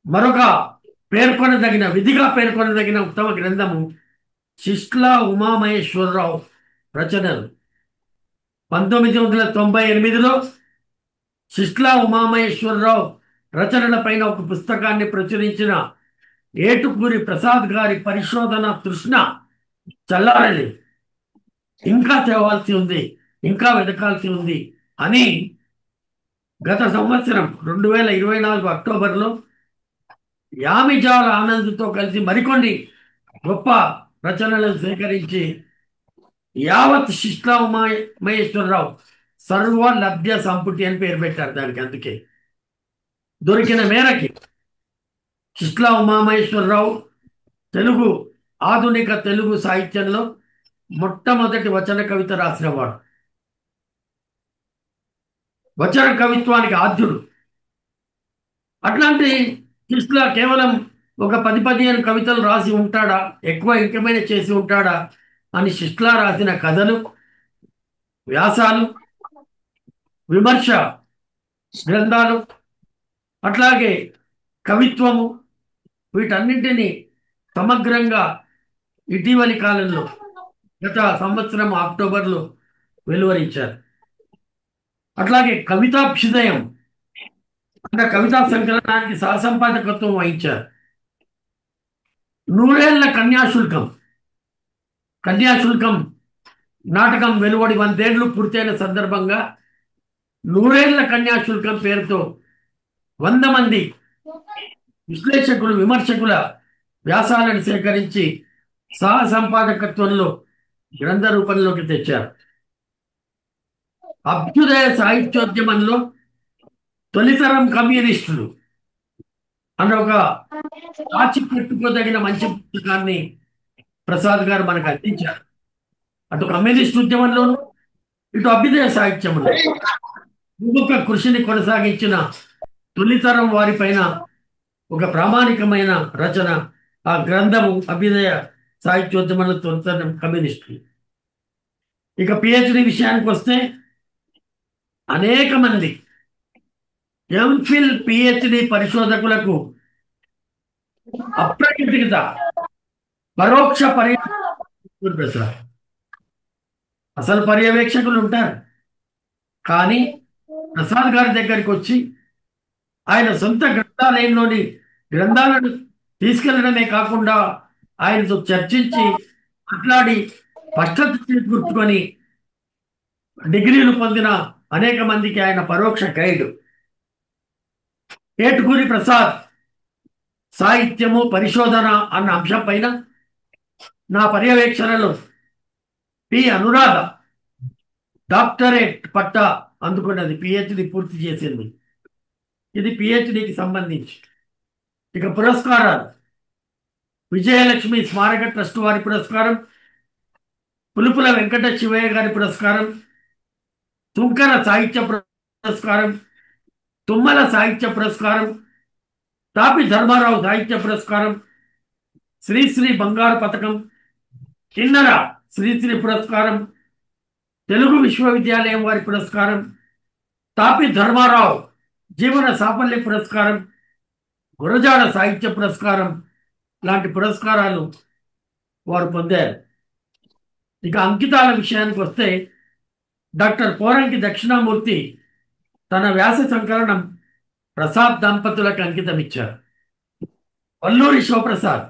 మరొక విధిగా పేర్కొనదగిన ఉత్తమ గ్రంథము శిష్లా ఉమామహేశ్వరరావు రచనలు. 1998లో శిష్లా ఉమామహేశ్వరరావు రచనల పైన ఒక పుస్తకాన్ని ప్రచురించిన ఏటుకూరి ప్రసాద్ గారి పరిశోధన తృష్ణ చల్లారలేదు, ఇంకా తేవాల్సి ఉంది, ఇంకా వెతకాల్సి ఉంది అని గత సంవత్సరం 2024 అక్టోబర్లో యామిజాల ఆనంద్తో కలిసి మరికొన్ని గొప్ప రచనలను సేకరించి యావత్ శిష్లా ఉమామహేశ్వరరావు సర్వలభ్య సంపుటి అని పేరు పెట్టారు దానికి. అందుకే దొరికిన మేరకి శిష్లా ఉమామహేశ్వరరావు ఆధునిక తెలుగు సాహిత్యంలో మొట్టమొదటి వచన కవిత రాసినవాడు. వచన కవిత్వానికి ఆద్యుడు. అట్లాంటి శిష్లా కేవలం ఒక 10-15 కవితలు రాసి ఉంటాడా, ఎక్కువ ఇంకేమైనా చేసి ఉంటాడా అని శిష్లా రాసిన కథలు, వ్యాసాలు, విమర్శ గ్రంథాలు, అట్లాగే కవిత్వము, వీటన్నింటినీ సమగ్రంగా ఇటీవలి కాలంలో గత సంవత్సరం అక్టోబర్లో వెలువరించారు. అట్లాగే కవితాభ్యుదయం అన్న కవితా సంకలనానికి సహసంపాదకత్వం వహించారు. 100 ఏళ్ల కన్యాశుల్కం నాటకం వెలువడి 100 ఏళ్లు పూర్తయిన సందర్భంగా 100 ఏళ్ల కన్యాశుల్కం పేరుతో 100 మంది విశ్లేషకులు, విమర్శకుల వ్యాసాలను సేకరించి సహ సంపాదకత్వంలో గ్రంథ రూపంలోకి తెచ్చారు. అభ్యుదయ సాహిత్యోద్యమంలో తొలితరం కమ్యూనిస్టులు అన్న ఒక ఆచి పెట్టుకోదగిన మంచి పుస్తకాన్ని ప్రసాద్ గారు మనకు అందించారు. అటు కమ్యూనిస్ట్ ఉద్యమంలోను, ఇటు అభ్యుదయ సాహిత్యంలో ఇంకొక కృషిని కొనసాగించిన తొలితరం వారిపైన ఒక ప్రామాణికమైన రచన ఆ గ్రంథము అభ్యుదయ సాహిత్యోద్యమంలో తొలితరం కమ్యూనిస్టులు. ఇక పిహెచ్డి విషయానికి వస్తే అనేక మంది ఎంఫిల్ పిహెచ్డి పరిశోధకులకు అప్రకటిత పరోక్ష పర్యవేక్షకులు, అసలు పర్యవేక్షకులు ఉంటారు, కానీ ప్రసాద్ గారి దగ్గరికి వచ్చి ఆయన సొంత గ్రంథాలయంలోని గ్రంథాలను తీసుకెళ్లడమే కాకుండా ఆయనతో చర్చించి మాట్లాడి స్పష్టత చేకూర్చుకొని డిగ్రీలు పొందిన అనేక మందికి ఆయన పరోక్ష గైడ్. ఏటుకూరి ప్రసాద్ సాహిత్యము పరిశోధన అన్న అంశం పైన నా పర్యవేక్షణలో పి అనురాధ డాక్టరేట్ పట్టా అందుకున్నది, పిహెచ్డి పూర్తి చేసింది. ఇది పిహెచ్డికి సంబంధించి. ఇక పురస్కారాలు: విజయలక్ష్మి స్మారక ట్రస్ట్ వారి పురస్కారం, పులుపుల వెంకట శివయ్య గారి పురస్కారం, తుంకర సాహిత్య పురస్కారం, తుమ్మల సాహిత్య పురస్కారం, తాపి ధర్మారావు సాహిత్య పురస్కారం, శ్రీశ్రీ బంగారు పథకం, కిన్నర శ్రీశ్రీ పురస్కారం, తెలుగు విశ్వవిద్యాలయం వారి పురస్కారం, తాపి ధర్మారావు జీవన సాఫల్య పురస్కారం, గురజాడ సాహిత్య పురస్కారం లాంటి పురస్కారాలు వారు పొందారు. ఇక అంకితాల విషయానికి వస్తే డాక్టర్ పోరంకి దక్షిణామూర్తి తన వ్యాస సంకలనం ప్రసాద్ దంపతులకు అంకితం ఇచ్చారు. వల్లూరి శివప్రసాద్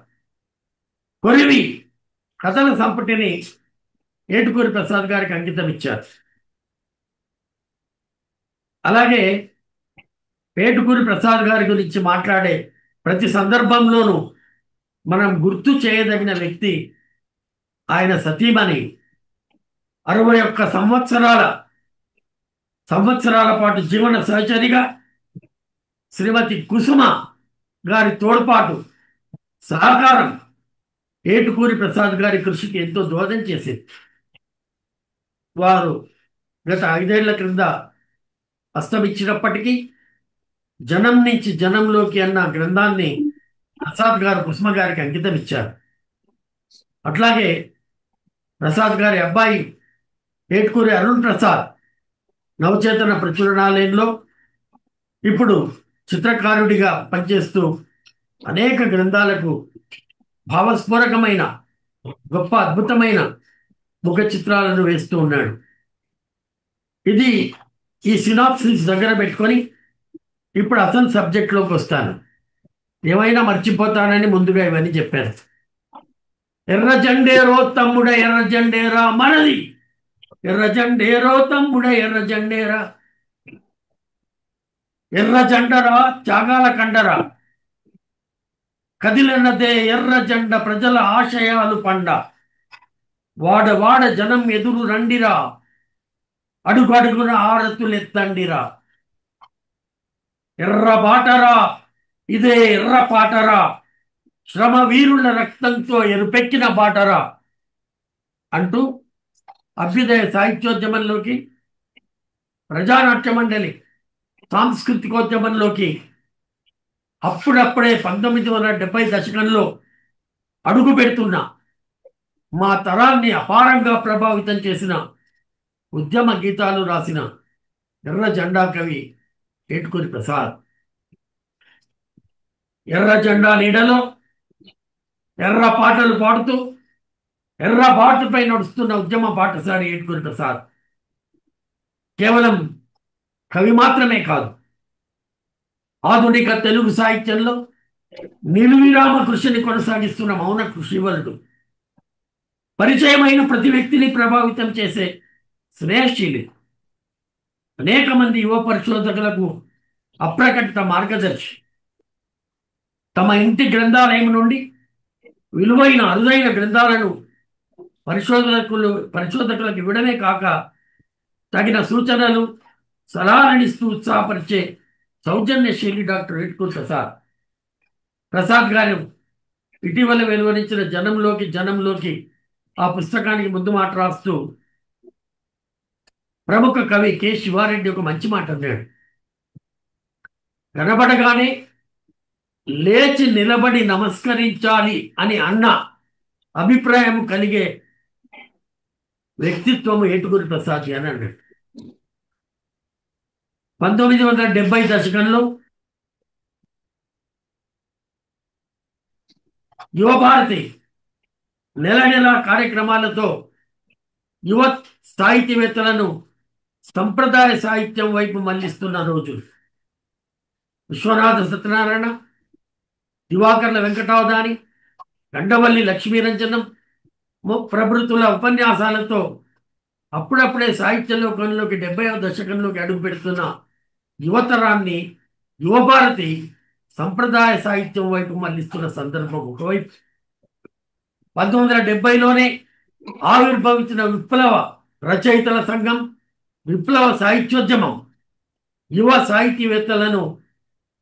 కొరివి కథల సంపుటిని ఏటుకూరి ప్రసాద్ గారికి అంకితం ఇచ్చారు. అలాగే ఏటుకూరి ప్రసాద్ గారి గురించి మాట్లాడే ప్రతి సందర్భంలోనూ మనం గుర్తు చేయదగిన వ్యక్తి ఆయన సతీమణి. 61 సంవత్సరాల పాటు జీవన సహచరిగా శ్రీమతి కుసుమ గారి తోడ్పాటు, సహకారం ఏటుకూరి ప్రసాద్ గారి కృషికి ఎంతో దోహదం చేసింది. వారు గత 5 ఏళ్ల క్రింద అస్తమిచ్చినప్పటికీ జనం నుంచి జనంలోకి అన్న గ్రంథాన్ని ప్రసాద్ గారు కుసుమ గారికి అంకితం ఇచ్చారు. అట్లాగే ప్రసాద్ గారి అబ్బాయి ఏటుకూరి అరుణ్ ప్రసాద్ నవచేతన ప్రచురణాలయంలో ఇప్పుడు చిత్రకారుడిగా పనిచేస్తూ అనేక గ్రంథాలకు భావస్ఫోరకమైన గొప్ప అద్భుతమైన ముఖ చిత్రాలను వేస్తూ ఉన్నాడు. ఇది ఈ సినాప్సిస్ దగ్గర పెట్టుకొని ఇప్పుడు అసలు సబ్జెక్ట్లోకి వస్తాను. ఏమైనా మర్చిపోతానని ముందుగా ఇవన్నీ చెప్పారు. ఎర్ర జెండేరో తమ్ముడ ఎర్ర జెండేరా మనది, ఎర్ర జెండేరో తమ్ముడ ఎర్ర జెండేరా, ఎర్ర జెండరా త్యాగాల కండరా, కదిలినదే ఎర్ర జెండ ప్రజల ఆశయాలు పండ, వాడ జనం ఎదురు రండిరా, అడుగడుగున ఆరతులెత్తండిరా, ఎర్ర బాటరా ఇదే ఎర్ర పాటరా, శ్రమ వీరుల రక్తంతో ఎరుపెక్కిన బాటరా అంటూ అభ్యుదయ సాహిత్యోద్యమంలోకి, ప్రజానాట్య మండలి సాంస్కృతికోద్యమంలోకి అప్పుడప్పుడే 1970 దశకంలో అడుగు పెడుతున్న మా తరాన్ని అపారంగా ప్రభావితం చేసిన ఉద్యమ గీతాలు రాసిన ఎర్ర జెండా కవి ఏటుకూరి ప్రసాద్. ఎర్ర జెండా నీడలో ఎర్ర పాటలు పాడుతూ ఎర్ర బాటుపై నడుస్తున్న ఉద్యమ పాఠశాలి ఏటుకూరి ప్రసాద్ కేవలం కవి మాత్రమే కాదు, ఆధునిక తెలుగు సాహిత్యంలో నిర్విరామ కృషిని కొనసాగిస్తున్న మౌన కృషివలుడు. పరిచయమైన ప్రతి వ్యక్తిని ప్రభావితం చేసే స్నేహశీలి. అనేక మంది యువ పరిశోధకులకు అప్రకటిత మార్గదర్శి. తమ ఇంటి గ్రంథాలయం నుండి విలువైన అరుదైన గ్రంథాలను పరిశోధకులకు ఇవ్వడమే కాక తగిన సూచనలు సలహాలను ఇస్తూ ఉత్సాహపరిచే సౌజన్యశీలి డాక్టర్ ఏట్కూరి ప్రసాద్ గారు ఇటీవల వెలువరించిన జనంలోకి ఆ పుస్తకానికి ముందు మాట రాస్తూ ప్రముఖ కవి కె శివారెడ్డి ఒక మంచి మాట అన్నాడు. కనబడగానే లేచి నిలబడి నమస్కరించాలి అని అన్న అభిప్రాయం కలిగే వ్యక్తిత్వము ఏటుకూరి ప్రసాద్ అని అన్నాడు. 1970 దశకంలో యువభారతి నెల నెల కార్యక్రమాలతో యువ సాహితీవేత్తలను సంప్రదాయ సాహిత్యం వైపు మళ్లిస్తున్న రోజు. విశ్వనాథ సత్యనారాయణ, దివాకర్ల వెంకటావధాని, గండవల్లి లక్ష్మీరంజనం ప్రభృతుల ఉపన్యాసాలతో అప్పుడప్పుడే సాహిత్య లోకంలోకి 70వ దశకంలోకి అడుగు పెడుతున్న యువతరాన్ని యువభారతి సంప్రదాయ సాహిత్యం వైపు మళ్లిస్తున్న సందర్భం ఒకవైపు, 1970లోనే ఆవిర్భవించిన విప్లవ రచయితల సంఘం, విప్లవ సాహిత్యోద్యమం యువ సాహితీవేత్తలను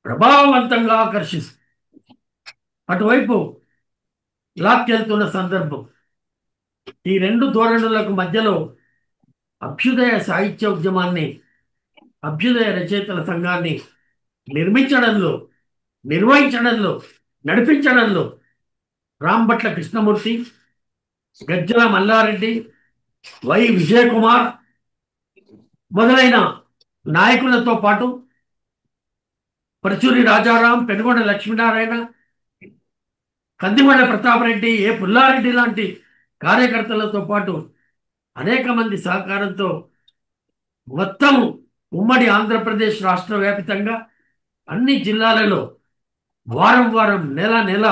ప్రభావవంతంగా ఆకర్షిస్తుంది. అటువైపు లాక్కెళ్తున్న సందర్భం. ఈ రెండు ధోరణులకు మధ్యలో అభ్యుదయ సాహిత్య ఉద్యమాన్ని, అభ్యుదయ రచయితల సంఘాన్ని నిర్వహించడంలో నడిపించడంలో రాంభట్ల కృష్ణమూర్తి, గజ్జల మల్లారెడ్డి, వై విజయకుమార్ మొదలైన నాయకులతో పాటు పరుచూరి రాజారాం, పెనుగొండ లక్ష్మీనారాయణ, కందిమళ్ళ ప్రతాపరెడ్డి, ఏ పుల్లారెడ్డి లాంటి కార్యకర్తలతో పాటు అనేక మంది సహకారంతో మొత్తం ఉమ్మడి ఆంధ్రప్రదేశ్ రాష్ట్ర వ్యాపితంగా అన్ని జిల్లాలలో వారం వారం నెల నెల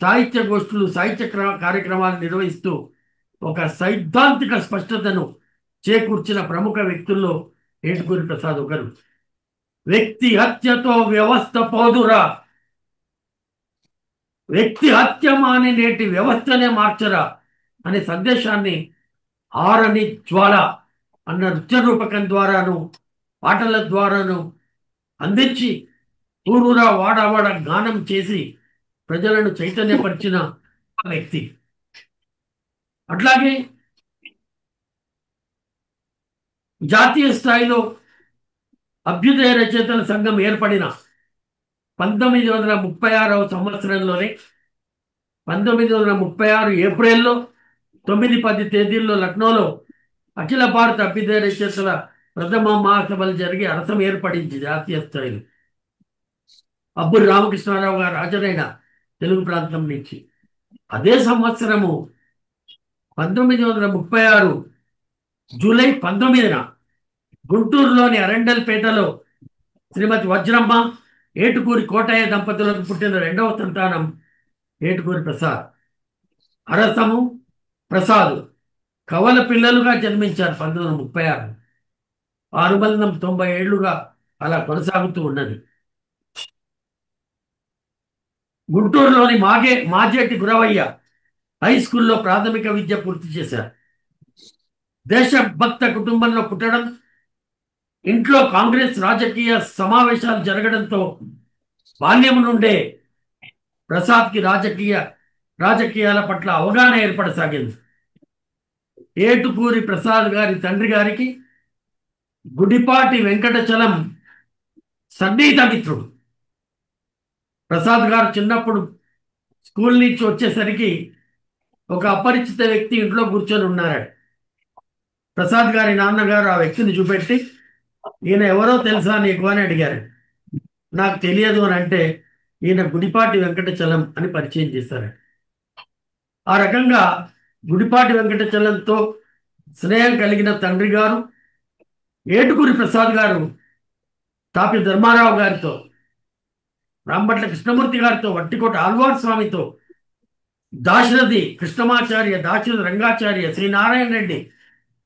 సాహిత్య గోష్ఠులు, సాహిత్య కార్యక్రమాలు నిర్వహిస్తూ ఒక సైద్ధాంతిక స్పష్టతను చేకూర్చిన ప్రముఖ వ్యక్తుల్లో ఏటుకూరి ప్రసాద్ ఒకరు. వ్యక్తి హత్యతో వ్యవస్థ పోదురా, వ్యక్తి హత్య మాని నేటి వ్యవస్థనే మార్చరా అనే సందేశాన్ని ఆరని జ్వాల అన్న నృత్య రూపకం ద్వారాను పాటల ద్వారాను అందించి ఊరూరా వాడవాడ గానం చేసి ప్రజలను చైతన్యపరిచిన వ్యక్తి. అట్లాగే జాతీయ స్థాయిలో అభ్యుదయ రచయితల సంఘం ఏర్పడిన 1936వ సంవత్సరంలోనే 1936 ఏప్రిల్లో 9-10 తేదీల్లో లక్నోలో అఖిల భారత అభ్యుదయ రచయితల ప్రథమ మహాసభలు జరిగి అరసం ఏర్పడింది జాతీయ స్థాయిలో. అబ్బురి రామకృష్ణారావు గారు హాజరైన తెలుగు ప్రాంతం నుంచి. అదే సంవత్సరము 1936 జూలై 19న గుంటూరులోని అరండల్పేటలో శ్రీమతి వజ్రమ్మ, ఏటుకూరి కోటయ్య దంపతులకు పుట్టిన రెండవ సంతానం ఏటుకూరి ప్రసాద్. అరసము, ప్రసాద్ కవల పిల్లలుగా జన్మించారు 1936. ఆ అనుబంధం 90 ఏళ్లుగా అలా కొనసాగుతూ ఉన్నది. గుంటూరులోని మాజేటి గురవయ్య హై స్కూల్లో ప్రాథమిక విద్య పూర్తి చేశారు. దేశభక్త కుటుంబంలో పుట్టడం, ఇంట్లో కాంగ్రెస్ రాజకీయ సమావేశాలు జరగడంతో బాల్యం నుండే ప్రసాద్కి రాజకీయాల పట్ల అవగాహన ఏర్పడసాగింది. ఏటుకూరి ప్రసాద్ గారి తండ్రి గారికి గుడిపాటి వెంకటచలం సన్నిహిత మిత్రుడు. ప్రసాద్ గారు చిన్నప్పుడు స్కూల్ నుంచి వచ్చేసరికి ఒక అపరిచిత వ్యక్తి ఇంట్లో కూర్చొని ఉన్నారు. ప్రసాద్ గారి నాన్నగారు ఆ వ్యక్తిని చూపెట్టి, ఈయన ఎవరో తెలుసా నీకు అని అడిగారు. నాకు తెలియదు అని అంటే, ఈయన గుడిపాటి వెంకటచలం అని పరిచయం చేశారు. ఆ రకంగా గుడిపాటి వెంకటచలంతో స్నేహం కలిగిన తండ్రి గారు ఏటుకూరి ప్రసాద్ గారు తాపి ధర్మారావు గారితో, రాంభట్ల కృష్ణమూర్తి గారితో, వట్టికోట ఆల్వార్ స్వామితో, దాశరథి కృష్ణమాచార్య, దాశరథి రంగాచార్య, శ్రీ నారాయణ రెడ్డి,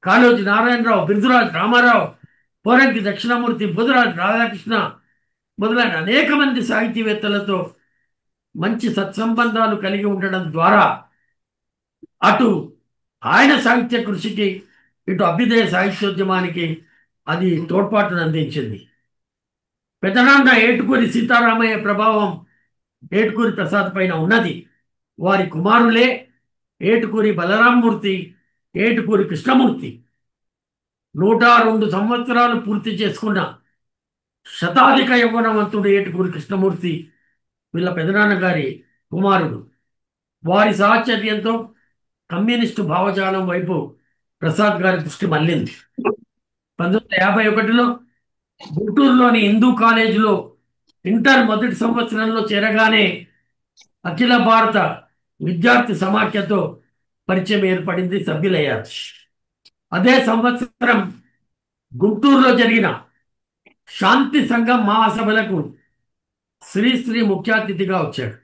కాళోజీ నారాయణరావు, బిరుదురాజు రామారావు, పోరంకి దక్షిణామూర్తి, బుధరాజు రాధాకృష్ణ మొదలైన అనేక మంది సాహితీవేత్తలతో మంచి సత్సంబంధాలు కలిగి ఉండడం ద్వారా అటు ఆయన సాహిత్య కృషికి ఇటు అభ్యుదయ సాహిత్యోద్యమానికి అది తోడ్పాటును అందించింది. పెదనాన్న ఏటుకూరి సీతారామయ్య ప్రభావం ఏటుకూరి ప్రసాద్ పైన ఉన్నది. వారి కుమారులే ఏటుకూరి బలరామమూర్తి, ఏటుకూరి కృష్ణమూర్తి. 102 సంవత్సరాలు పూర్తి చేసుకున్న శతాధిక యవ్వనవంతుడు ఏటుకూరి కృష్ణమూర్తి వీళ్ళ పెదనాన్న గారి కుమారుడు. వారి సాహచర్యంతో కమ్యూనిస్టు భావజాలం వైపు ప్రసాద్ గారి దృష్టి మళ్ళింది. 1951లో గుంటూరులోని హిందూ కాలేజీలో ఇంటర్ మొదటి సంవత్సరంలో చేరగానే అఖిల భారత విద్యార్థి సమాఖ్యతో పరిచయం ఏర్పడింది, సభ్యులయ్యారు. అదే సంవత్సరం గుంటూరులో జరిగిన శాంతి సంఘం మహాసభలకు శ్రీశ్రీ ముఖ్య అతిథిగా వచ్చాడు.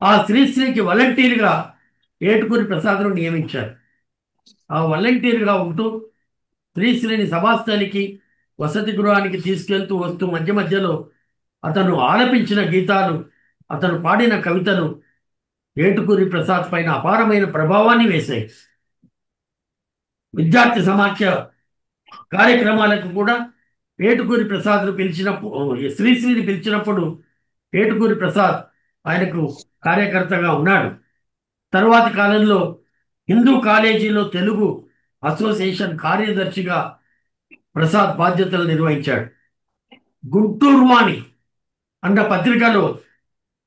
ఆ శ్రీశ్రీకి వాలంటీర్గా ఏటుకూరి ప్రసాద్ను నియమించారు. ఆ వాలంటీర్గా ఉంటూ శ్రీశ్రీని సభాస్థలికి, వసతి గృహానికి తీసుకెళ్తూ వస్తూ మధ్య మధ్యలో అతను ఆలపించిన గీతాలు, అతను పాడిన కవితలు ఏటుకూరి ప్రసాద్ పైన అపారమైన ప్రభావాన్ని వేశాయి. విద్యార్థి సమాఖ్య కార్యక్రమాలకు కూడా ఏటుకూరి ప్రసాద్ను శ్రీశ్రీని పిలిచినప్పుడు ఏటుకూరి ప్రసాద్ ఆయనకు కార్యకర్తగా ఉన్నాడు. తరువాతి కాలంలో హిందూ కాలేజీలో తెలుగు అసోసియేషన్ కార్యదర్శిగా ప్రసాద్ బాధ్యతలు నిర్వహించాడు. గుంటూరు వాణి అన్న పత్రికలో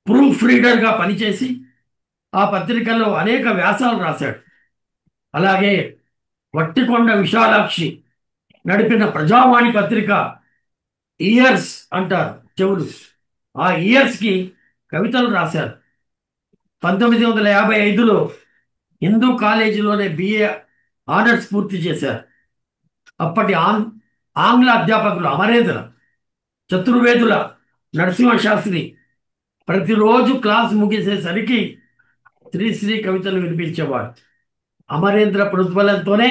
ప్రూఫ్ రీడర్గా పనిచేసి ఆ పత్రికలో అనేక వ్యాసాలు రాశాడు. అలాగే వట్టికొండ విశాలాక్షి నడిపిన ప్రజావాణి పత్రిక, ఇయర్స్ అంటారు చెవులు, ఆ ఇయర్స్కి కవితలు రాశారు. 1955లో హిందూ కాలేజీలోనే బిఏ ఆనర్స్ పూర్తి చేశారు. అప్పటి ఆంగ్ల అధ్యాపకులు అమరేంద్ర, చతుర్వేదుల నరసింహశాస్త్రి ప్రతిరోజు క్లాస్ ముగిసేసరికి శ్రీశ్రీ కవితలు వినిపించేవాడు. అమరేంద్ర ప్రోద్బలంతోనే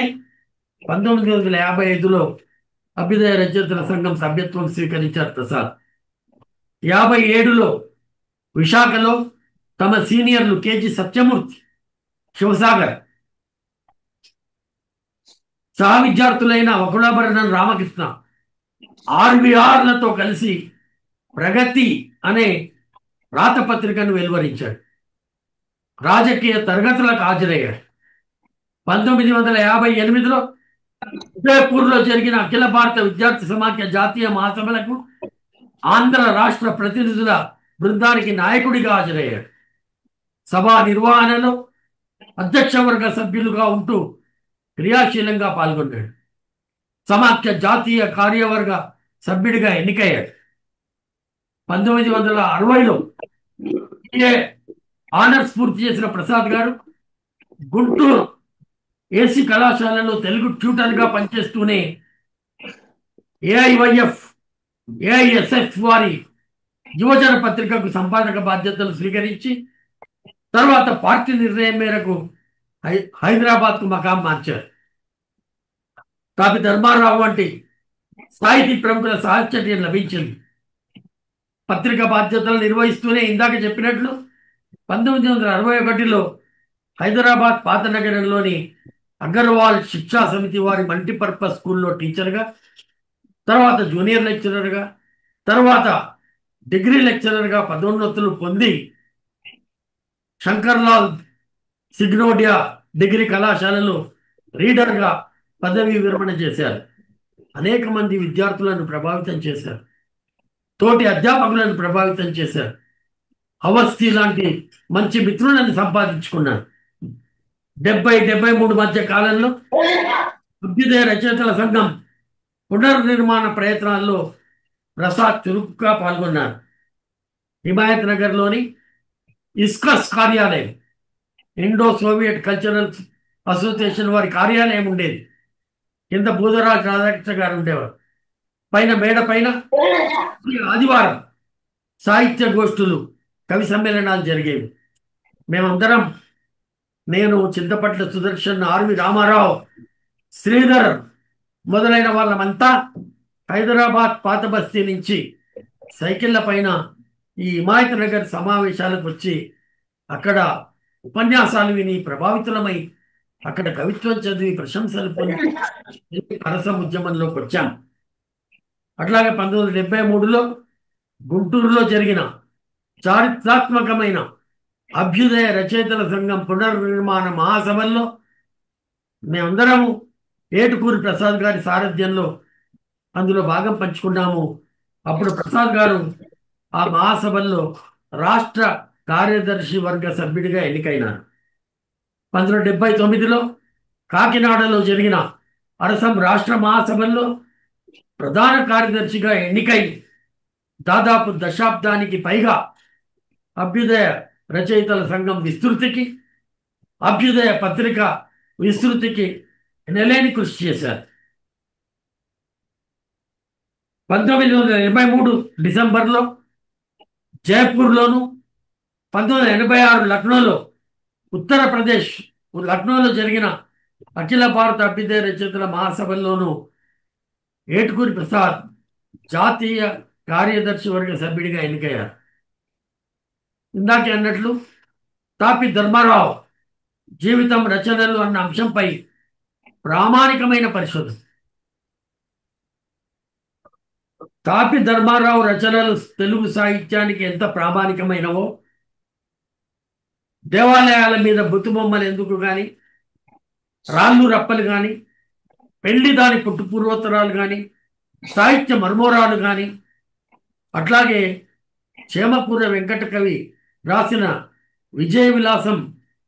1955లో అభ్యుదయ రచయితల సంఘం సభ్యత్వం స్వీకరించారు ప్రసాద్. 57లో విశాఖలో తమ సీనియర్లు కేజీ సత్యమూర్తి, శివసాగర్, సహ విద్యార్థులైన వకులాభరణం రామకృష్ణ, ఆర్వీఆర్లతో కలిసి ప్రగతి అనే రాతపత్రికను వెలువరించాడు. రాజకీయ తరగతులకు హాజరయ్యాడు. 1958లో ఉదయపూర్లో జరిగిన అఖిల భారత విద్యార్థి సమాఖ్య జాతీయ మహాసభలకు ఆంధ్ర రాష్ట్ర ప్రతినిధుల బృందానికి నాయకుడిగా హాజరయ్యాడు. సభా నిర్వహణలో అధ్యక్ష వర్గ సభ్యులుగా ఉంటూ క్రియాశీలంగా పాల్గొన్నాడు. సమాఖ్య జాతీయ కార్యవర్గ సభ్యుడిగా ఎన్నికయ్యాడు. 1960లో ఆనర్స్ పూర్తి చేసిన ప్రసాద్ గారు గుంటూరు ఏసీ కళాశాలలో తెలుగు ట్యూటర్గా పనిచేస్తూనే ఏఐవైఎఫ్, ఏఐఎస్ఎఫ్ వారి యువజన పత్రికకు సంపాదక బాధ్యతలు స్వీకరించి తర్వాత పార్టీ నిర్ణయం మేరకు హైదరాబాద్కు మకాం మార్చారు. తాపి ధర్మారావు వంటి సాహితీ ప్రముఖుల సాహచర్యం లభించింది. పత్రిక బాధ్యతలు నిర్వహిస్తూనే ఇందాక చెప్పినట్లు 1961లో హైదరాబాద్ పాత నగరంలోని అగర్వాల్ శిక్షా సమితి వారి మల్టీపర్పస్ స్కూల్లో టీచర్గా, తర్వాత జూనియర్ లెక్చరర్గా, తర్వాత డిగ్రీ లెక్చరర్గా పదోన్నతులు పొంది శంకర్లాల్ సిగ్నోడియా డిగ్రీ కళాశాలలో రీడర్గా పదవీ విరమణ చేశారు. అనేక మంది విద్యార్థులను ప్రభావితం చేశారు. తోటి అధ్యాపకులను ప్రభావితం చేశారు. అవస్థి లాంటి మంచి మిత్రులను సంపాదించుకున్నారు. 70-73 మధ్య కాలంలో అభ్యుదయ రచయితల సంఘం పునర్నిర్మాణ ప్రయత్నాల్లో ప్రసాద్ చురుకుగా పాల్గొన్నారు. హిమాయత్ నగర్లోని ఇస్కస్ కార్యాలయం, ఇండో సోవియట్ కల్చరల్ అసోసియేషన్ వారి కార్యాలయం ఉండేది. కింద బూదరాజ్ రాధాకృష్ణ గారు ఉండేవారు. పైన మేడ పైన ఆదివారం సాహిత్య గోష్ఠులు, కవి సమ్మేళనాలు జరిగేవి. మేమందరం, నేను, చింతపట్ల సుదర్శన్, ఆర్వి రామారావు, శ్రీధర్ మొదలైన వాళ్ళమంతా హైదరాబాద్ పాత బస్తీ నుంచి సైకిళ్ళ పైన ఈ హిమాయత్ నగర్ సమావేశాలకు వచ్చి అక్కడ ఉపన్యాసాలు విని ప్రభావితులమై అక్కడ కవిత్వం చదివి ప్రశంసలు పొంది అరసం ఉద్యమంలోకి వచ్చాం. అట్లాగే 1973లో గుంటూరులో జరిగిన చారిత్రాత్మకమైన అభ్యుదయ రచయితల సంఘం పునర్నిర్మాణ మహాసభల్లో మేమందరము ఏటుకూరి ప్రసాద్ గారి సారథ్యంలో అందులో భాగం పంచుకున్నాము. అప్పుడు ప్రసాద్ గారు ఆ మహాసభల్లో రాష్ట్ర కార్యదర్శి వర్గ సభ్యుడిగా ఎన్నికైనారు. 1979లో కాకినాడలో జరిగిన అరసం రాష్ట్ర మహాసభల్లో ప్రధాన కార్యదర్శిగా ఎన్నికై దాదాపు దశాబ్దానికి పైగా అభ్యుదయ రచయితల సంఘం విస్తృతికి, అభ్యుదయ పత్రిక విస్తృతికి ఎనలేని కృషి చేశారు. 1983 డిసెంబర్లో జైపూర్లోను, 1986 లక్నోలో, ఉత్తరప్రదేశ్ లక్నోలో జరిగిన అఖిల భారత అభ్యుదయ రచయితల మహాసభల్లోనూ ఏటుకూరి ప్రసాద్ జాతీయ కార్యదర్శి వర్గ సభ్యుడిగా ఎన్నికయ్యారు. ఇందాకే అన్నట్లు తాపి ధర్మారావు జీవితం రచనలు అన్న అంశంపై ప్రామాణికమైన పరిశోధన. తాపి ధర్మారావు రచనలు తెలుగు సాహిత్యానికి ఎంత ప్రామాణికమైనవో, దేవాలయాల మీద బుతుబొమ్మలు ఎందుకు కానీ, రాళ్ళు రప్పలు కానీ, పెళ్లి దాని పుట్టుపూర్వోత్తరాలు కానీ, సాహిత్య మర్మోరాలు కానీ, అట్లాగే చేమకూర వెంకట కవి రాసిన విజయ విలాసం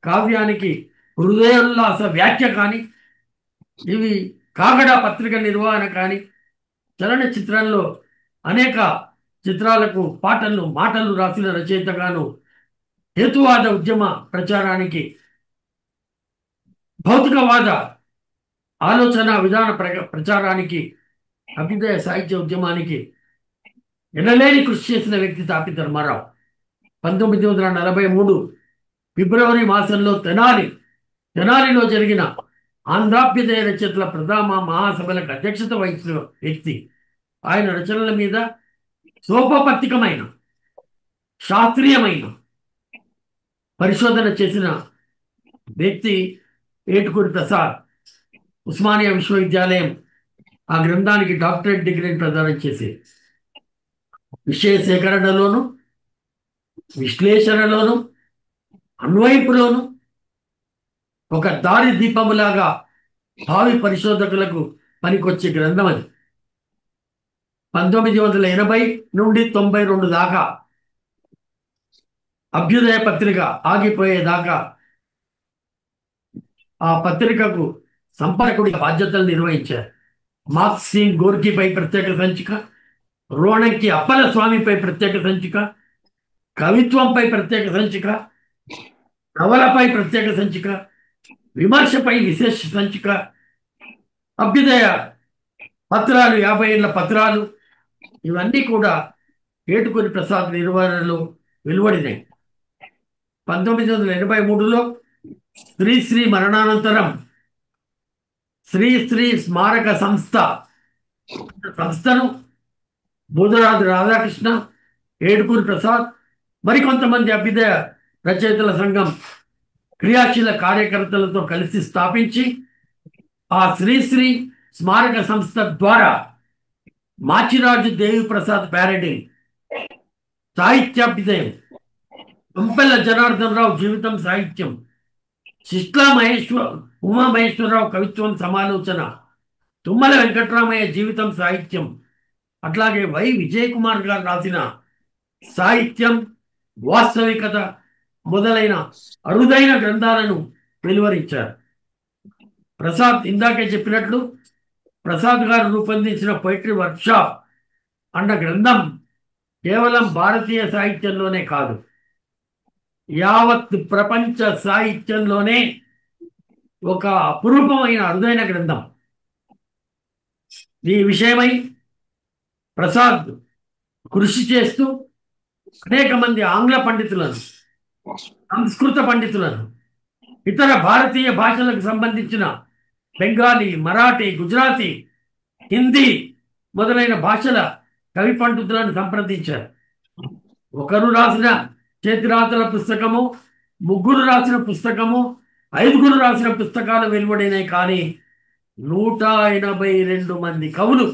కావ్యానికి హృదయోల్లాస వ్యాఖ్య కానీ, ఇవి కాగడ పత్రిక నిర్వహణ కానీ, చలనచిత్రంలో అనేక చిత్రాలకు మాటలు రాసిన రచయితగాను, హేతువాద ఉద్యమ ప్రచారానికి, భౌతికవాద ఆలోచన విధాన ప్రచారానికి, అభ్యుదయ సాహిత్య ఉద్యమానికి ఎనలేని కృషి చేసిన వ్యక్తి తాపి ధర్మారావు. 1943 ఫిబ్రవరి మాసంలో తెనాలిలో జరిగిన ఆంధ్రాభ్యుదయ రచయితల ప్రథమ మహాసభలకు అధ్యక్షత వహించిన వ్యక్తి. ఆయన రచనల మీద సోపపత్తికమైన, శాస్త్రీయమైన పరిశోధన చేసిన వ్యక్తి ఏటుకూరి ప్రసాద్. ఉస్మానియా విశ్వవిద్యాలయం ఆ గ్రంథానికి డాక్టరేట్ డిగ్రీని ప్రదానం చేసి విషయ సేకరణలోను, విశ్లేషణలోను, అన్వయింపులోను ఒక దారి దీపములాగా భావి పరిశోధకులకు పనికొచ్చే గ్రంథం అది. 1980 నుండి 92 దాకా అభ్యుదయ పత్రిక ఆగిపోయేదాకా ఆ పత్రికకు సంపాదకుడి బాధ్యతలు నిర్వహించారు. మార్క్సిన్ గోర్కీపై ప్రత్యేక సంచిక, రోణంకి అప్పల స్వామిపై ప్రత్యేక సంచిక, కవిత్వంపై ప్రత్యేక సంచిక, నవలపై ప్రత్యేక సంచిక, విమర్శపై విశేష సంచిక, అభ్యుదయ పత్రాలు 50 ఏళ్ల పత్రాలు, ఇవన్నీ కూడా ఏటుకూరి ప్రసాద్ నిర్వహణలో వెలువడినాయి. 1983లో శ్రీశ్రీ మరణానంతరం శ్రీశ్రీ స్మారక సంస్థను బుధరాజు రాధాకృష్ణ, ఏటుకూరి ప్రసాద్, మరికొంతమంది అభ్యుదయ రచయితల సంఘం క్రియాశీల కార్యకర్తలతో కలిసి స్థాపించి ఆ శ్రీశ్రీ స్మారక సంస్థ ద్వారా మాచిరాజు దేవి ప్రసాద్ ప్యారడీ, సాహిత్యాభ్యుదయం, పంపెల్ల జనార్దన్ రావు జీవితం సాహిత్యం, శిష్లా ఉమామహేశ్వరరావు కవిత్వం సమాలోచన, తుమ్మల వెంకట్రామయ్య జీవితం సాహిత్యం, అట్లాగే వై విజయ్ కుమార్ గారు రాసిన సాహిత్యం, వాస్తవికత మొదలైన అరుదైన గ్రంథాలను వెలువరించారు. ప్రసాద్ ఇందాకే చెప్పినట్లు ప్రసాద్ గారు రూపొందించిన పొయిటరీ వర్క్షాప్ అన్న గ్రంథం కేవలం భారతీయ సాహిత్యంలోనే కాదు, యావత్ ప్రపంచ సాహిత్యంలోనే ఒక అపురూపమైన అరుదైన గ్రంథం. ఈ విషయమై ప్రసాద్ కృషి చేస్తూ అనేక మంది ఆంగ్ల పండితులను, సంస్కృత పండితులను, ఇతర భారతీయ భాషలకు సంబంధించిన బెంగాలీ, మరాఠీ, గుజరాతీ, హిందీ మొదలైన భాషల కవి పండితులను సంప్రదించారు. ఒకరు రాసిన చేతిరాతల పుస్తకము, ముగ్గురు రాసిన పుస్తకము, ఐదుగురు రాసిన పుస్తకాలు వెలువడినాయి. కానీ 182 మంది కవులు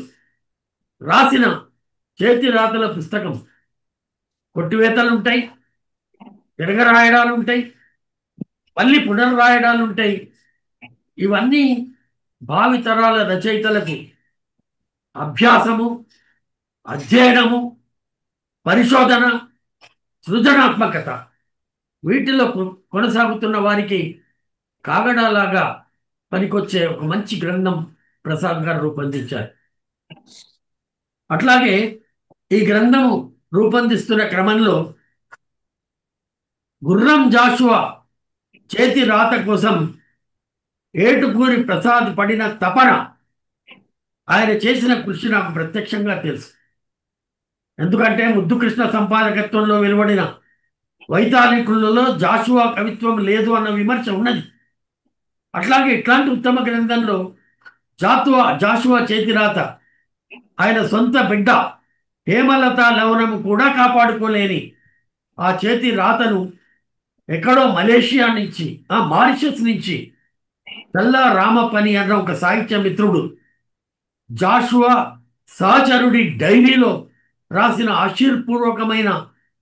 రాసిన చేతిరాతల పుస్తకం. కొట్టివేతలు ఉంటాయి, తిరగరాయడాలు ఉంటాయి, మళ్ళీ పునర్రాయడాలు ఉంటాయి. ఇవన్నీ భావితరాల రచయితలకు అభ్యాసము, అధ్యయనము, పరిశోధన, సృజనాత్మకత వీటిలో కొనసాగుతున్న వారికి కాగడాలాగా పనికొచ్చే ఒక మంచి గ్రంథం ప్రసాద్ గారు రూపొందించారు. అట్లాగే ఈ గ్రంథము రూపొందిస్తున్న క్రమంలో గుర్రం జాషువా చేతి రాత కోసం ఏటుకూరి ప్రసాద్ పడిన తపన, ఆయన చేసిన కృషి నాకు ప్రత్యక్షంగా తెలుసు. ఎందుకంటే ముద్దుకృష్ణ సంపాదకత్వంలో వెలువడిన వైతాళికులలో జాషువా కవిత్వం లేదు అన్న విమర్శ ఉన్నది. అట్లాగే ఇట్లాంటి ఉత్తమ గ్రంథంలో జాషువా చేతిరాత, ఆయన సొంత బిడ్డ హేమలత లవణము కూడా కాపాడుకోలేని ఆ చేతి రాతను ఎక్కడో మలేషియా నుంచి, మారిషస్ నుంచి చల్లా రామపని అన్న ఒక సాహిత్య మిత్రుడు జాషువా సహచరుడి డైరీలో రాసిన ఆశీర్పూర్వకమైన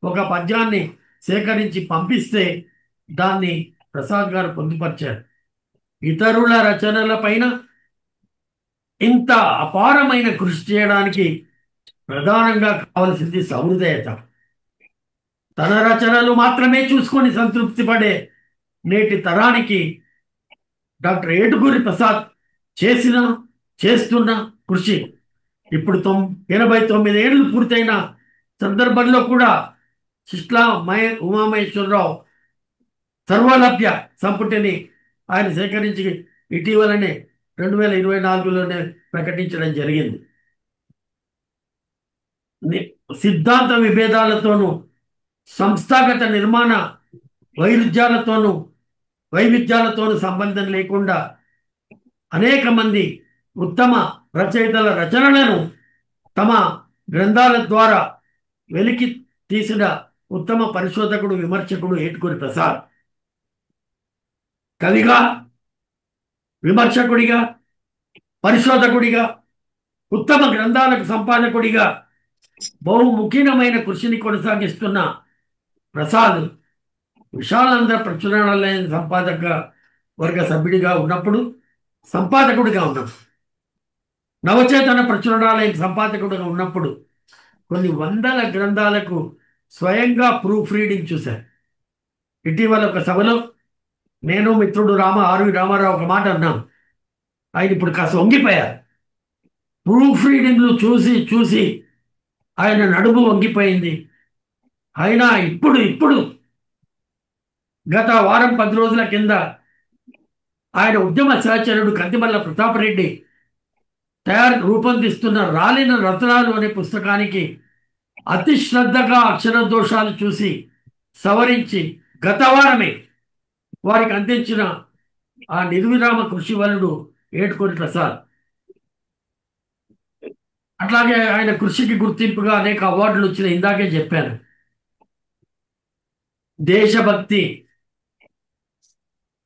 ఒక పద్యాన్ని సేకరించి పంపిస్తే దాన్ని ప్రసాద్ గారు పొందుపరిచారు. ఇతరుల రచనల పైన ఇంత అపారమైన కృషి చేయడానికి ప్రధానంగా కావలసింది సహృదయత. తన రచనలు మాత్రమే చూసుకొని సంతృప్తి పడే నేటి తరానికి డాక్టర్ ఏటుకూరి ప్రసాద్ చేస్తున్న కృషి ఇప్పుడు 89 ఏళ్ళు పూర్తయిన సందర్భంలో కూడా శిష్లా ఉమామహేశ్వరరావు సర్వలభ్య సంపుటిని ఆయన సేకరించి ఇటీవలనే 2024లోనే ప్రకటించడం జరిగింది. సిద్ధాంత విభేదాలతోనూ సంస్థాగత నిర్మాణ వైవిధ్యాలతోనూ సంబంధం లేకుండా అనేక మంది ఉత్తమ రచయితల రచనలను తమ గ్రంథాల ద్వారా వెలికి తీసిన ఉత్తమ పరిశోధకుడు, విమర్శకుడు ఏటుకూరి ప్రసాద్. కవిగా, విమర్శకుడిగా, పరిశోధకుడిగా, ఉత్తమ గ్రంథాలకు సంపాదకుడిగా బహుముఖీనమైన కృషిని కొనసాగిస్తున్న ప్రసాద్ విశాలాంధ్ర ప్రచురణాలయం సంపాదక వర్గ సభ్యుడిగా ఉన్నప్పుడు, సంపాదకుడిగా ఉన్నప్పుడు, నవచేతన ప్రచురణాలయం సంపాదకుడిగా ఉన్నప్పుడు కొన్ని వందల గ్రంథాలకు స్వయంగా ప్రూఫ్ రీడింగ్ చూశారు. ఇటీవల ఒక సభలో నేను మిత్రుడు ఆర్వి రామారావు ఒక మాట అన్నాను. ఆయన ఇప్పుడు కాస్త వంగిపోయారు. ప్రూఫ్ రీడింగ్లు చూసి చూసి ఆయన నడుము వంగిపోయింది. అయినా ఇప్పుడు గత వారం 10 రోజుల కింద ఆయన ఉద్యమ సహచరుడు కందిమల్ల ప్రతాపరెడ్డి రూపొందిస్తున్న రాలిన రత్నాలు అనే పుస్తకానికి అతి శ్రద్ధగా అక్షర దోషాలు చూసి సవరించి గత వారమే వారికి అందించిన ఆ నిర్విరామ కృషి వలుడు ఏటుకూరి ప్రసాద్. అట్లాగే ఆయన కృషికి గుర్తింపుగా అనేక అవార్డులు వచ్చినాయి. ఇందాకే చెప్పాను. దేశభక్తి,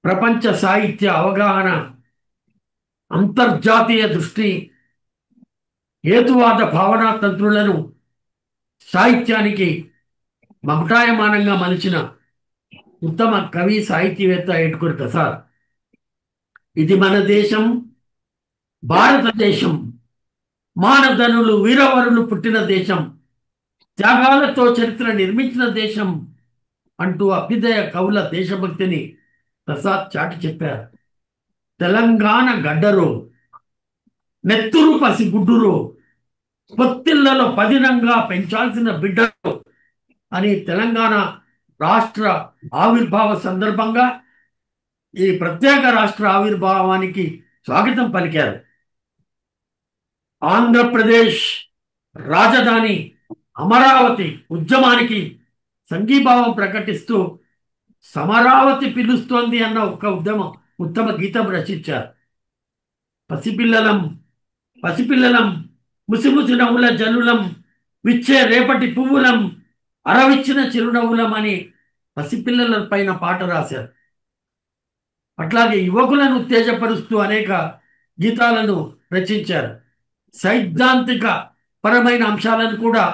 ప్రపంచ సాహిత్య అవగాహన, అంతర్జాతీయ దృష్టి, హేతువాద భావనా తంత్రులను సాహిత్యానికి మమటాయమానంగా మలిచిన ఉత్తమ కవి, సాహితీవేత్త ఏటుకూరి ప్రసాద్. ఇది మన దేశం, భారతదేశం, మానధనులు, వీరవరులు పుట్టిన దేశం, త్యాగాలతో చరిత్ర నిర్మించిన దేశం అంటూ అభ్యుదయ కవుల దేశభక్తిని ప్రసాద్ చాటి చెప్పారు. తెలంగాణ గడ్డరు, నెత్తురు పసి గుడ్డురు, పొత్తిళ్లలో పదినంగా పెంచాల్సిన బిడ్డరు అని తెలంగాణ రాష్ట్ర ఆవిర్భావ సందర్భంగా ఈ ప్రత్యేక రాష్ట్ర ఆవిర్భావానికి స్వాగతం పలికారు. ఆంధ్రప్రదేశ్ రాజధాని అమరావతి ఉద్యమానికి సంఘీభావం ప్రకటిస్తూ సమరావతి పిలుస్తోంది అన్న ఒక ఉత్తమ గీతం రచించారు. పసిపిల్లలం ముసిముసి నవ్వుల జల్లులం, విచ్చే రేపటి పువ్వులం, అరవిచ్చిన చిరునవ్వులమని పసిపిల్లల పైన పాట రాశారు. అట్లాగే యువకులను ఉత్తేజపరుస్తూ అనేక గీతాలను రచించారు. సైద్ధాంతిక పరమైన అంశాలను కూడా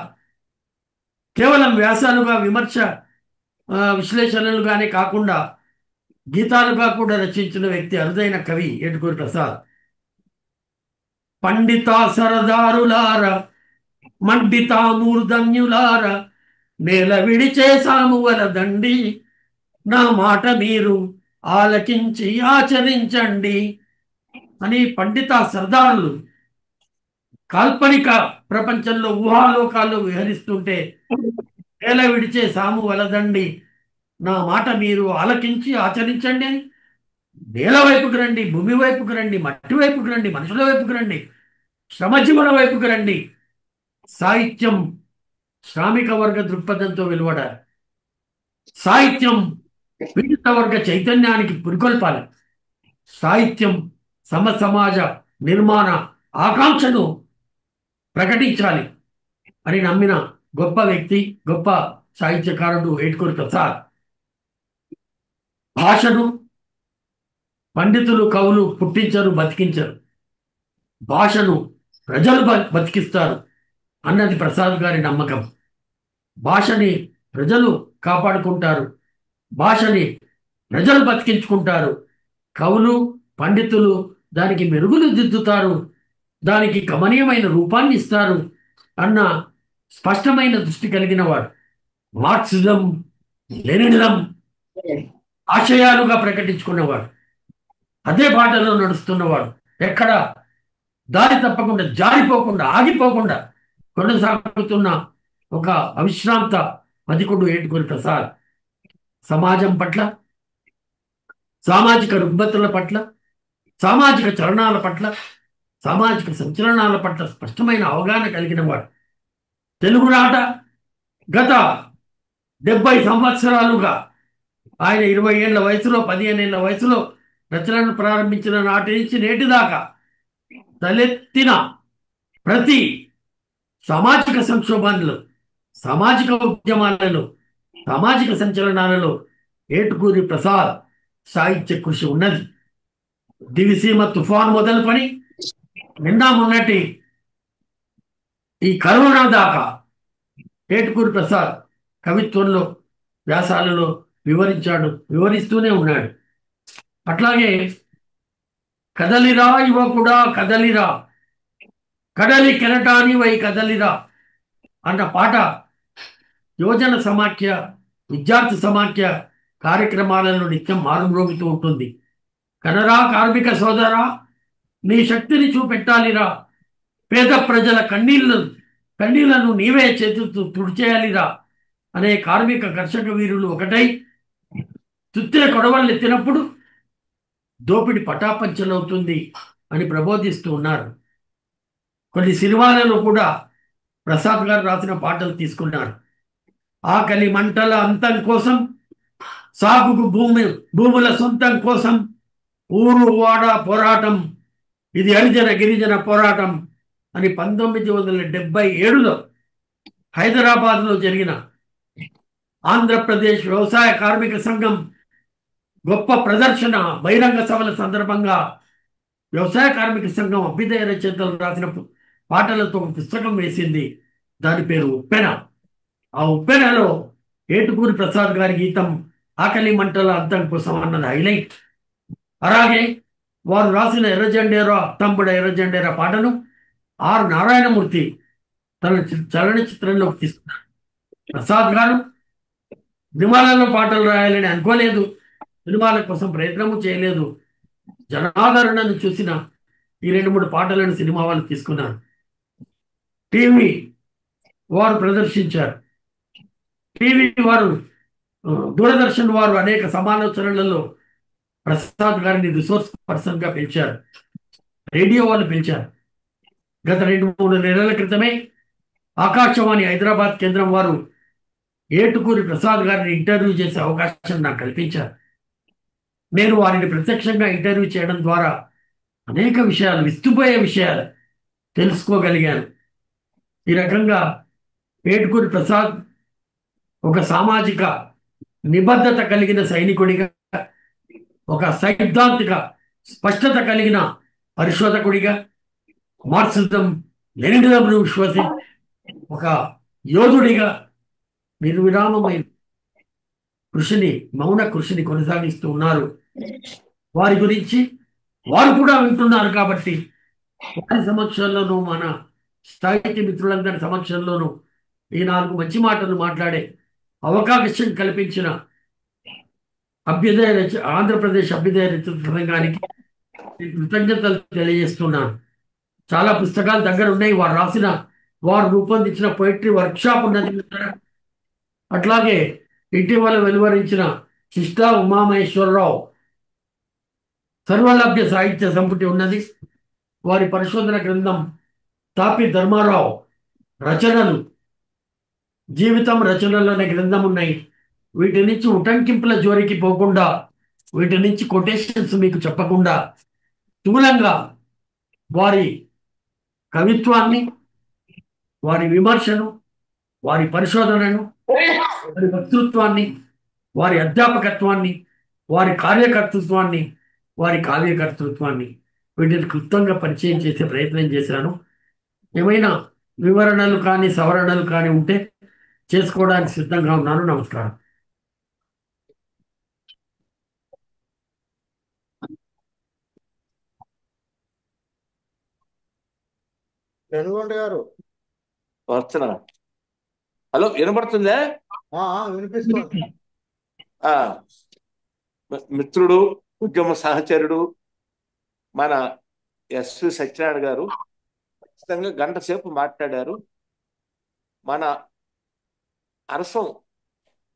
కేవలం వ్యాసాలుగా విమర్శ విశ్లేషణలుగానే కాకుండా గీతాలుగా కూడా రచించిన వ్యక్తి అరుదైన కవి ఏటుకూరి ప్రసాద్. పండిత సరదారులార మండిత మూర్ధన్యులార నేల విడిచే సామువల దండి నా మాట మీరు ఆలకించి ఆచరించండి అని పండిత సర్దారులు కాల్పనిక ప్రపంచంలో ఊహాలోకాల్లో విహరిస్తుంటే నేల విడిచే సాము వలదండి నా మాట మీరు ఆలకించి ఆచరించండి అని నేల వైపుకు రండి, భూమి వైపుకు రండి, మట్టి వైపుకు రండి, మనుషుల వైపుకు రండి, శ్రమజీవన వైపుకు రండి. సాహిత్యం శ్రామిక వర్గ దృక్పథంతో వెలువడాలి. సాహిత్యం పీడిత వర్గ చైతన్యానికి పురికొల్పాలి. సాహిత్యం సమాజ నిర్మాణ ఆకాంక్షను ప్రకటించాలి అని నమ్మిన గొప్ప వ్యక్తి, గొప్ప సాహిత్యకారుడు ఏటుకూరి ప్రసాద్. భాషను పండితులు కవులు పుట్టించరు, బతికించరు. భాషను ప్రజలు బతికిస్తారు అన్నది ప్రసాద్ గారి నమ్మకం. భాషని ప్రజలు కాపాడుకుంటారు, భాషని ప్రజలు బతికించుకుంటారు. కవులు పండితులు దానికి మెరుగులు దిద్దుతారు, దానికి కమనీయమైన రూపాన్ని ఇస్తారు అన్న స్పష్టమైన దృష్టి కలిగిన వాడు. మార్క్సిజం లెనినిజం ఆశయాలుగా ప్రకటించుకున్నవాడు, అదే బాటలో నడుస్తున్నవాడు, ఎక్కడ దారి తప్పకుండా జారిపోకుండా ఆగిపోకుండా కొనసాగుతున్న ఒక అవిశ్రాంత పథికుడు ఏటుకూరి ప్రసాద్. సమాజం పట్ల, సామాజిక రుగ్మతుల పట్ల, సామాజిక చలనాల పట్ల, సామాజిక సంచలనాల పట్ల స్పష్టమైన అవగాహన కలిగిన వాడు. తెలుగునాట గత 70 సంవత్సరాలుగా ఆయన 20 ఏళ్ల వయసులో 15 ఏళ్ల వయసులో రచనను ప్రారంభించిన నాటి నుంచి నేటి దాకా తలెత్తిన ప్రతి సామాజిక సంక్షోభాలలో, సామాజిక ఉద్యమాలలో, సామాజిక సంచలనాలలో ఏటుకూరి ప్రసాద్ సాహిత్య కృషి ఉన్నది. దివిసీమ తుఫాన్ మొదలుపని నిన్న మొన్నటి ఈ కరోనా దాకా ఏటుకూరి ప్రసాద్ కవిత్వంలో వ్యాసాలలో వివరించాడు, వివరిస్తూనే ఉన్నాడు. అట్లాగే కదలిరా యువకుడా కదలిరా, కడలి కెరటాని వై కదలిరా అన్న పాట యువజన సమాఖ్య, విద్యార్థి సమాఖ్య కార్యక్రమాలలో నిత్యం మారుమ్రోగుతూ ఉంటుంది. కనరా కార్మిక సోదరా, నీ శక్తిని చూపెట్టాలిరా, పేద ప్రజల కన్నీళ్లను నీవే చేతులతో తుడిచేయాలిరా అనే కార్మిక కర్షక వీరులు ఒకటై తుత్తే కొడవళ్ళు ఎత్తినప్పుడు దోపిడి పటాపంచలవుతుంది అని ప్రబోధిస్తూ ఉన్నారు. కొన్ని సినిమాలలో కూడా ప్రసాద్ గారు రాసిన పాటలు తీసుకున్నారు. ఆకలి మంటల అంతం కోసం, సాగుకు భూముల సొంతం కోసం, ఊరు వాడ పోరాటం, ఇది హరిజన గిరిజన పోరాటం అని 1977లో హైదరాబాద్లో జరిగిన ఆంధ్రప్రదేశ్ వ్యవసాయ కార్మిక సంఘం గొప్ప ప్రదర్శన బహిరంగ సభల సందర్భంగా వ్యవసాయ కార్మిక సంఘం అభ్యుదయ రచయితలు రాసిన పాటలతో ఒక పుస్తకం వేసింది. దాని పేరు ఉప్పెన. ఆ ఉప్పెనలో ఏటుకూరి ప్రసాద్ గారి గీతం ఆకలి మంటల అంతం కోసం అన్నది హైలైట్. అలాగే వారు రాసిన ఎర్రజెండేరా తంబుడ ఎర్రజెండేరా పాటను ఆర్ నారాయణమూర్తి తన చలనచిత్రంలోకి తీసుకున్నారు. ప్రసాద్ గారు సినిమాలలో పాటలు రాయాలని అనుకోలేదు, సినిమాల కోసం ప్రయత్నము చేయలేదు. జనాదరణను చూసిన ఈ 2-3 పాటలను సినిమా వాళ్ళు తీసుకున్నారు. టీవీ వారు ప్రదర్శించారు. టీవీ వారు, దూరదర్శన్ వారు అనేక సమాలోచనలలో ప్రసాద్ గారిని రిసోర్స్ పర్సన్గా పిలిచారు. రేడియో వాళ్ళు పిలిచారు. గత 2-3 నెలల క్రితమే ఆకాశవాణి హైదరాబాద్ కేంద్రం వారు ఏటుకూరి ప్రసాద్ గారిని ఇంటర్వ్యూ చేసే అవకాశం నాకు కల్పించారు. నేను వారిని ప్రత్యక్షంగా ఇంటర్వ్యూ చేయడం ద్వారా అనేక విషయాలు, విస్తుపోయే విషయాలు తెలుసుకోగలిగాను. ఈ రకంగా ఏటుకూరి ప్రసాద్ ఒక సామాజిక నిబద్ధత కలిగిన సైనికుడిగా, ఒక సైద్ధాంతిక స్పష్టత కలిగిన పరిశోధకుడిగా, మార్క్సిజం లెనినిజంను విశ్వసించి ఒక యోధుడిగా నిర్విరామమైన కృషిని, మౌన కృషిని కొనసాగిస్తూ ఉన్నారు. వారి గురించి వారు కూడా వింటున్నారు కాబట్టి వారి సమక్షంలోనూ, మన సాహిత్య మిత్రులందరి సమక్షంలోనూ ఈ 4 మంచి మాటలు మాట్లాడే అవకాశం కల్పించిన ఆంధ్రప్రదేశ్ అభ్యుదయ రచయితల సంఘానికి కృతజ్ఞతలు తెలియజేస్తున్నాను. చాలా పుస్తకాలు దగ్గర ఉన్నాయి. వారు రూపొందించిన పోయిటరీ వర్క్షాప్ ఉన్నది. అట్లాగే ఇటీవల వెలువరించిన శిష్టా ఉమామహేశ్వరరావు సర్వలభ్య సాహిత్య సంపుటి ఉన్నది. వారి పరిశోధన గ్రంథం తాపి ధర్మారావు రచనలు, జీవితం రచనలు అనే గ్రంథం ఉన్నాయి. వీటి నుంచి ఉటంకింపుల జోరికి పోకుండా, వీటి నుంచి కొటేషన్స్ మీకు చెప్పకుండా స్థూలంగా వారి కవిత్వాన్ని, వారి విమర్శను, వారి పరిశోధనను, వారి వక్తృత్వాన్ని, వారి అధ్యాపకత్వాన్ని, వారి కార్యకర్తృత్వాన్ని, వారి కావ్యకర్తృత్వాన్ని వీటిని క్లుప్తంగా పరిచయం చేసే ప్రయత్నం చేశాను. ఏమైనా వివరణలు కానీ సవరణలు కానీ ఉంటే చేసుకోవడానికి సిద్ధంగా ఉన్నాను. నమస్కారం. వెనుగొండ గారు వస్తున్నా. హలో, వినపడుతుందా? వినిపిస్తుంది. మిత్రుడు, ఉద్యమ సహచరుడు మన ఎస్వి సత్యనారాయణ గారు ఖచ్చితంగా గంట సేపు మాట్లాడారు. మన అరసం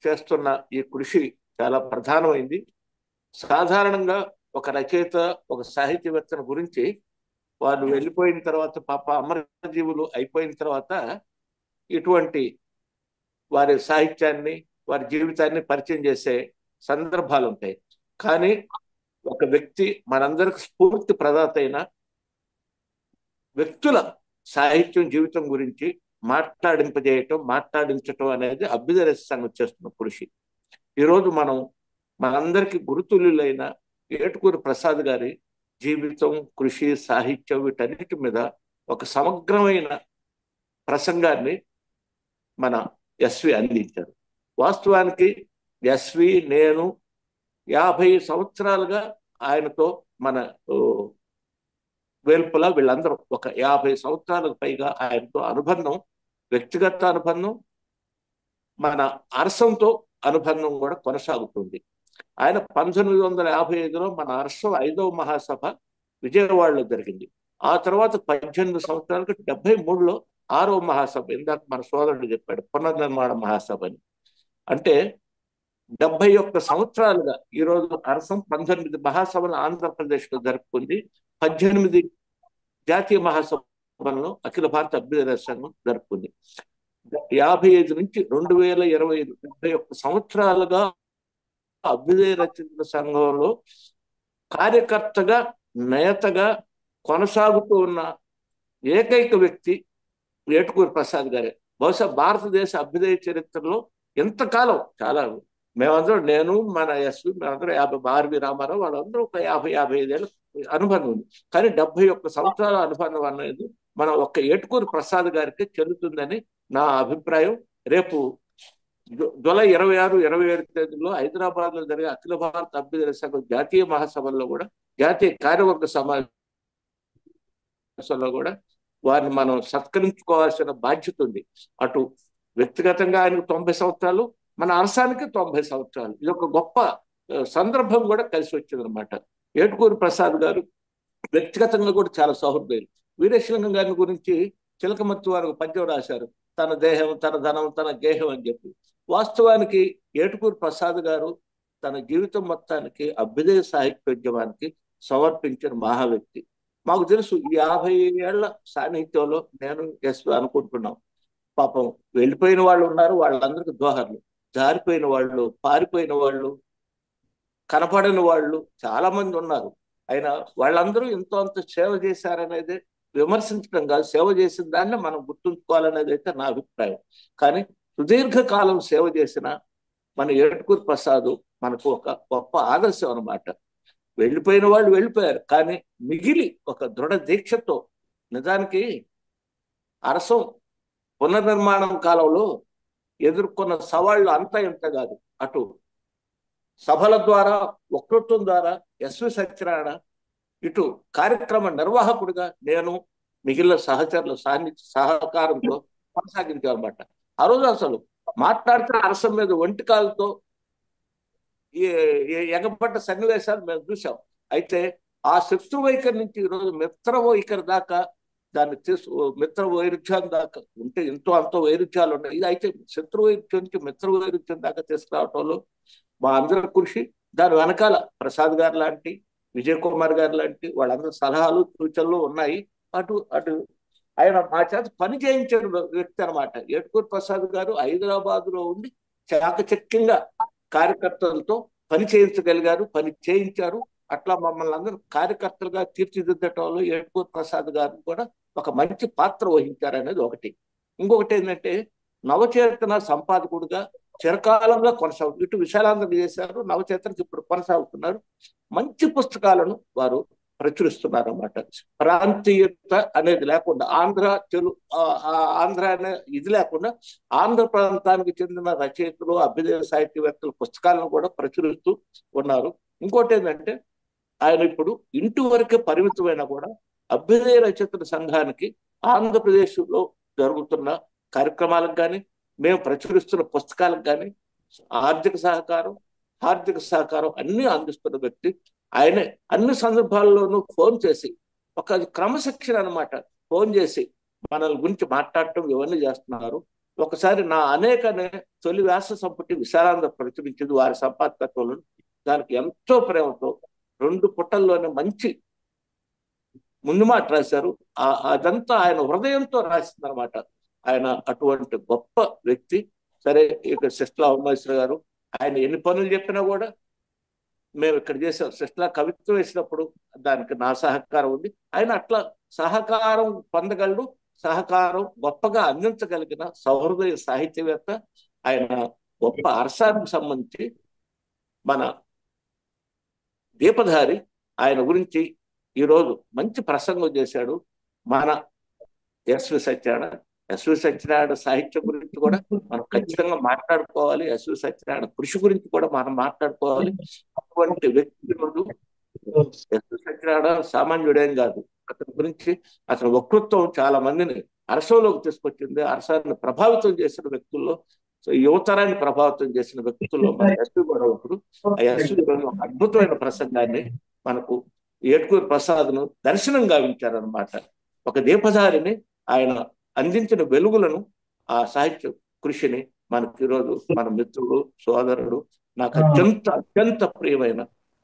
చేస్తున్న ఈ కృషి చాలా ప్రధానమైంది. సాధారణంగా ఒక రచయిత, ఒక సాహిత్యవేత్తల గురించి వాళ్ళు వెళ్ళిపోయిన తర్వాత, పాప అమరజీవులు అయిపోయిన తర్వాత ఇటువంటి వారి సాహిత్యాన్ని, వారి జీవితాన్ని పరిచయం చేసే సందర్భాలు ఉంటాయి. కానీ ఒక వ్యక్తి, మనందరికి స్ఫూర్తి ప్రదాత అయిన వ్యక్తుల సాహిత్యం, జీవితం గురించి మాట్లాడించటం అనేది అభ్యుదయ సంఘం చేస్తున్న కృషి. ఈరోజు మనందరికి గురుతుల్యులైన ఏటుకూరి ప్రసాద్ గారి జీవితం, కృషి, సాహిత్యం వీటన్నిటి మీద ఒక సమగ్రమైన ప్రసంగాన్ని మన ఎస్వి అందించారు. వాస్తవానికి ఎస్వి, నేను 50 సంవత్సరాలుగా ఆయనతో, మన వేల్పుల వీళ్ళందరూ ఒక 50 సంవత్సరాలకు పైగా ఆయనతో అనుబంధం, వ్యక్తిగత అనుబంధం, మన అరసంతో అనుబంధం కూడా కొనసాగుతుంది. ఆయన 1955లో మన అరసం 5వ మహాసభ విజయవాడలో జరిగింది. ఆ తర్వాత 18 సంవత్సరాలకు 73లో 6వ మహాసభ, ఇందాక మన సోదరుడు చెప్పాడు, పునర్నిర్మాణ మహాసభ అని. అంటే 71 సంవత్సరాలుగా ఈరోజు అరసం 19 మహాసభలు ఆంధ్రప్రదేశ్లో జరుపుకుంది. 18 జాతీయ మహాసభలను అఖిల భారత అభ్యుదయ సంఘం జరుపుకుంది. 55 నుంచి 2025 71 సంవత్సరాలుగా అభ్యుదయ రచయితల సంఘంలో కార్యకర్తగా, నేతగా కొనసాగుతూ ఉన్న ఏకైక వ్యక్తి ఏటుకూరి ప్రసాద్ గారే. బహుశా భారతదేశ అభ్యుదయ చరిత్రలో ఎంతకాలం, చాలా మేమందరం, నేను, మన ఎస్వి, మేమందరం 50, ఆర్వి రామారావు వాళ్ళందరూ ఒక 50-55 ఏళ్ళ అనుబంధం ఉంది. కానీ 71 సంవత్సరాల అనుబంధం అనేది మనం ఒక్క ఏటుకూరి ప్రసాద్ గారికి చెల్లుతుందని నా అభిప్రాయం. రేపు జూలై 26, 27 తేదీలో హైదరాబాద్ లో జరిగే అఖిల భారత అభ్యుదయ సంఘం జాతీయ మహాసభల్లో కూడా, జాతీయ కార్యవర్గ సమావేశంలో కూడా వారిని మనం సత్కరించుకోవాల్సిన బాధ్యత ఉంది. అటు వ్యక్తిగతంగా ఆయనకు 90 సంవత్సరాలు, మన అరసానికి 90 సంవత్సరాలు. ఇది ఒక గొప్ప సందర్భం కూడా కలిసి వచ్చిందనమాట. ఏటుకూరి ప్రసాద్ గారు వ్యక్తిగతంగా కూడా చాలా సౌహృదయులు. వీరేశలింగం గారి గురించి చిలకమర్తి వారు పద్యం రాశారు, తన దేహం, తన ధనం, తన గేహం అని చెప్పి. వాస్తవానికి ఏటుకూరి ప్రసాద్ గారు తన జీవితం మొత్తానికి అభ్యుదయ సాహిత్యోద్యమానికి సమర్పించిన మహా వ్యక్తి. మాకు తెలుసు, ఈ 50 ఏళ్ల సాన్నిహిత్యంలో నేను ఎస్వి అనుకుంటున్నాం. పాపం వెళ్ళిపోయిన వాళ్ళు ఉన్నారు, వాళ్ళందరికీ దోహర్లు. జారిపోయిన వాళ్ళు, పారిపోయిన వాళ్ళు, కనపడని వాళ్ళు చాలా మంది ఉన్నారు. అయినా వాళ్ళందరూ ఎంతో అంత సేవ చేశారనేది విమర్శించడం కాదు, సేవ చేసిన దాన్ని మనం గుర్తుంచుకోవాలనేది అయితే నా అభిప్రాయం. కానీ సుదీర్ఘకాలం సేవ చేసిన మన ఏటుకూరి ప్రసాద్ మనకు ఒక గొప్ప ఆదర్శం అన్నమాట. వెళ్ళిపోయిన వాళ్ళు వెళ్ళిపోయారు, కానీ మిగిలి ఒక దృఢ దీక్షతో, నిజానికి అరసం పునర్నిర్మాణం కాలంలో ఎదుర్కొన్న సవాళ్లు అంతా ఇంత కాదు. అటు సభల ద్వారా, వక్తృత్వం ద్వారా ఎస్వి సత్యనారాయణ, ఇటు కార్యక్రమ నిర్వాహకుడిగా నేను మిగిలిన సహచరుల సహకారంతో కొనసాగించామన్నమాట. ఆ రోజు అసలు మాట్లాడితే అరసం మీద ఒంటికాలతో ఎగపడ్డ సన్నివేశాలు మేము చూసాం. అయితే ఆ శత్రు వైఖరి నుంచి ఈరోజు మిత్ర వైఖరి దాకా దాన్ని మిత్ర వైరుధ్యం దాకా ఉంటే ఎంతో అంతో వైరుధ్యాలు ఉన్నాయి. ఇది అయితే శత్రు వైరుధ్యం నుంచి మిత్ర వైరుధ్యం దాకా తీసుకురావటంలో మా అందరి కృషి, దాని వెనకాల ప్రసాద్ గారు లాంటి, విజయ్ కుమార్ గారు లాంటి వాళ్ళందరి సలహాలు సూచనలు ఉన్నాయి. అటు అటు ఆయన మా చేత పని చేయించిన వ్యక్తి అనమాట. ఏటుకూరి ప్రసాద్ గారు హైదరాబాద్ లో ఉండి చాకచక్యంగా కార్యకర్తలతో పని చేయించగలిగారు, పని చేయించారు. అట్లా మమ్మల్ని అందరూ కార్యకర్తలుగా తీర్చిదిద్దటంలో ఏటుకూరి ప్రసాద్ గారు కూడా ఒక మంచి పాత్ర వహించారు అనేది ఒకటి. ఇంకొకటి ఏంటంటే నవచేతన సంపాదకుడుగా చిరకాలంగా కొనసాగుతూ ఇటు విశాలాంధ్ర చేశారు, నవచేతనకి ఇప్పుడు కొనసాగుతున్నారు. మంచి పుస్తకాలను వారు ప్రచురిస్తున్నారు అన్నమాట. ప్రాంతీయత అనేది లేకుండా ఆంధ్ర అనే ఇది లేకుండా ఆంధ్ర ప్రాంతానికి చెందిన రచయితలు, అభ్యుదయ సాహిత్యవేత్తల పుస్తకాలను కూడా ప్రచురిస్తూ ఉన్నారు. ఇంకోటి ఏంటంటే ఆయన ఇప్పుడు ఇంటి వరకే పరిమితమైన కూడా అభ్యుదయ రచయితల సంఘానికి ఆంధ్రప్రదేశ్లో జరుగుతున్న కార్యక్రమాలకు కానీ, మేము ప్రచురిస్తున్న పుస్తకాలకు కానీ ఆర్థిక సహకారం అన్ని అందిస్తున్న వ్యక్తి ఆయనే. అన్ని సందర్భాల్లోనూ ఫోన్ చేసి, ఒక క్రమశిక్షణ అనమాట, ఫోన్ చేసి మనల్ని గురించి మాట్లాడటం ఇవన్నీ చేస్తున్నారు. ఒకసారి నా అనేకనే తొలి వ్యాస సంపుటి విశాలాంధ్ర ప్రచురించింది వారి సంపాదకత్వంలో. దానికి ఎంతో ప్రేమతో 2 పుటల్లోనే మంచి ముందు మాట రాశారు. అదంతా ఆయన హృదయంతో రాసింది అనమాట. ఆయన అటువంటి గొప్ప వ్యక్తి. సరే, ఇక సిస్టలా ఉమేశ్వర గారు ఆయన ఎన్ని పనులు చెప్పినా కూడా మేము ఇక్కడ చేసాం. సిస్టలా కవిత్వం వేసినప్పుడు దానికి నా సహకారం ఉంది. ఆయన అట్లా సహకారం పొందగలడు, సహకారం గొప్పగా అందించగలిగిన సహృదయ సాహిత్యవేత్త. ఆయన గొప్ప అరసానికి సంబంధించి మన దీపధారి ఆయన గురించి ఈరోజు మంచి ప్రసంగం చేశాడు మన ఎస్వి సత్యనారాయణ సాహిత్యం గురించి కూడా మనం ఖచ్చితంగా మాట్లాడుకోవాలి. ఎస్వి సత్యనారాయణ కృషి గురించి కూడా మనం మాట్లాడుకోవాలి. అటువంటి వ్యక్తి రోజు ఎస్వి సత్యనారాయణ సామాన్యుడేం కాదు. అతని గురించి అతని వక్తృత్వం చాలా మందిని అరసంలోకి తీసుకొచ్చింది. అరసాన్ని ప్రభావితం చేసిన వ్యక్తుల్లో, యువతరాన్ని ప్రభావితం చేసిన వ్యక్తుల్లో మన ఎస్వి కూడా ఒకరు. ఆ ఎస్వి ఒక అద్భుతమైన ప్రసంగాన్ని మనకు ఏటుకూరి ప్రసాద్ను దర్శనం గావించారనమాట. ఒక దీపధారిని ఆయన అందించిన వెలుగులను, ఆ సాహిత్య కృషిని మనకి ఈరోజు మన మిత్రుడు, సోదరుడు, నాకు అత్యంత ప్రియమైన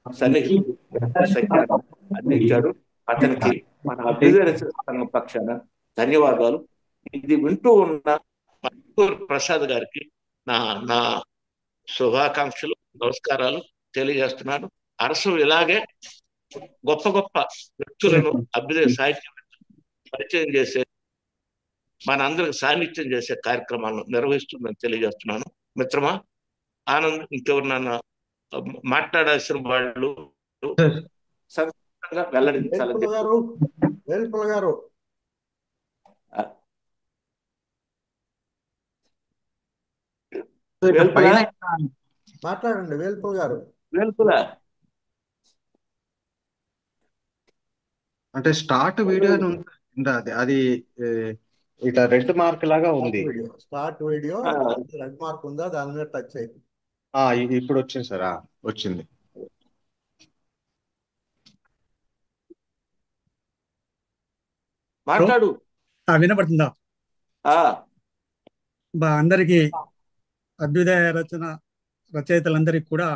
సన్నిహితుడు అందించాడు. అతనికి మన అభ్యుదయ సంఘం పక్షాన ధన్యవాదాలు. ఇది వింటూ ఉన్న ప్రసాద్ గారికి నా శుభాకాంక్షలు, నమస్కారాలు తెలియజేస్తున్నాను. అరసు ఇలాగే గొప్ప వ్యక్తులను, అభ్యుదయ సాహిత్యం పరిచయం చేసే, మనందరికి సాన్నిధ్యం చేసే కార్యక్రమాలను నిర్వహిస్తుందని తెలియజేస్తున్నాను. మిత్రమా ఆనంద్, ఇంకెవరినన్నా మాట్లాడాల్సిన వాళ్ళు సంక్షిప్తంగా వెల్లడించాలని వేల్పుల గారు మాట్లాడండి. వేల్పుల గారు అంటే స్టార్ట్ వీడియో అది ఇట్లా రెడ్ మార్క్ లాగా ఉంది. స్టార్ట్ వీడియో రెడ్ మార్క్ ఉందా, దాని మీద టచ్ అయింది. ఇప్పుడు వచ్చింది సార్, వచ్చింది. మాట్లాడు. వినపడుతుందా? అందరికీ అభ్యుదయ రచయితలందరికీ కూడా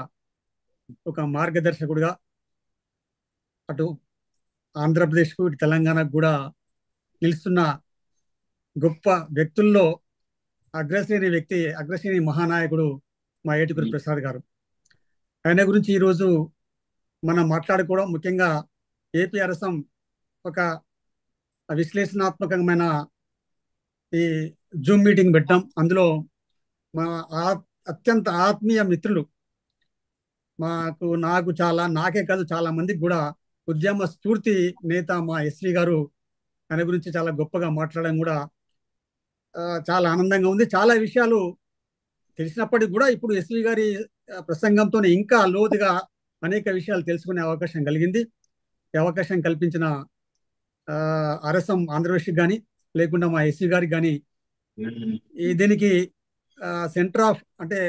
ఒక మార్గదర్శకుడిగా అటు ఆంధ్రప్రదేశ్కు, ఇటు తెలంగాణకు కూడా నిలుస్తున్న గొప్ప వ్యక్తుల్లో అగ్రశ్రేణి మహానాయకుడు మా ఏటుకూరి ప్రసాద్ గారు. ఆయన గురించి ఈరోజు మనం మాట్లాడుకోవడం, ముఖ్యంగా ఏపీ అరసం ఒక విశ్లేషణాత్మకమైన ఈ జూమ్ మీటింగ్ పెట్టాం. అందులో మా అత్యంత ఆత్మీయ మిత్రులు. నాకు నాకే కాదు చాలా మందికి కూడా ఉద్యమ స్ఫూర్తి నేత మా ఎస్వి గారు. ఆయన గురించి చాలా గొప్పగా మాట్లాడడం కూడా చాలా ఆనందంగా ఉంది. చాలా విషయాలు తెలిసినప్పటికీ కూడా ఇప్పుడు ఎస్వి గారి ప్రసంగంతో ఇంకా లోతుగా అనేక విషయాలు తెలుసుకునే అవకాశం కలిగింది. ఈ అవకాశం కల్పించిన ఆర్ఎస్ఎం ఆంధ్రప్రదేశ్కి కానీ లేకుండా మా ఎస్వి గారికి కానీ దీనికి సెంటర్ ఆఫ్ అంటే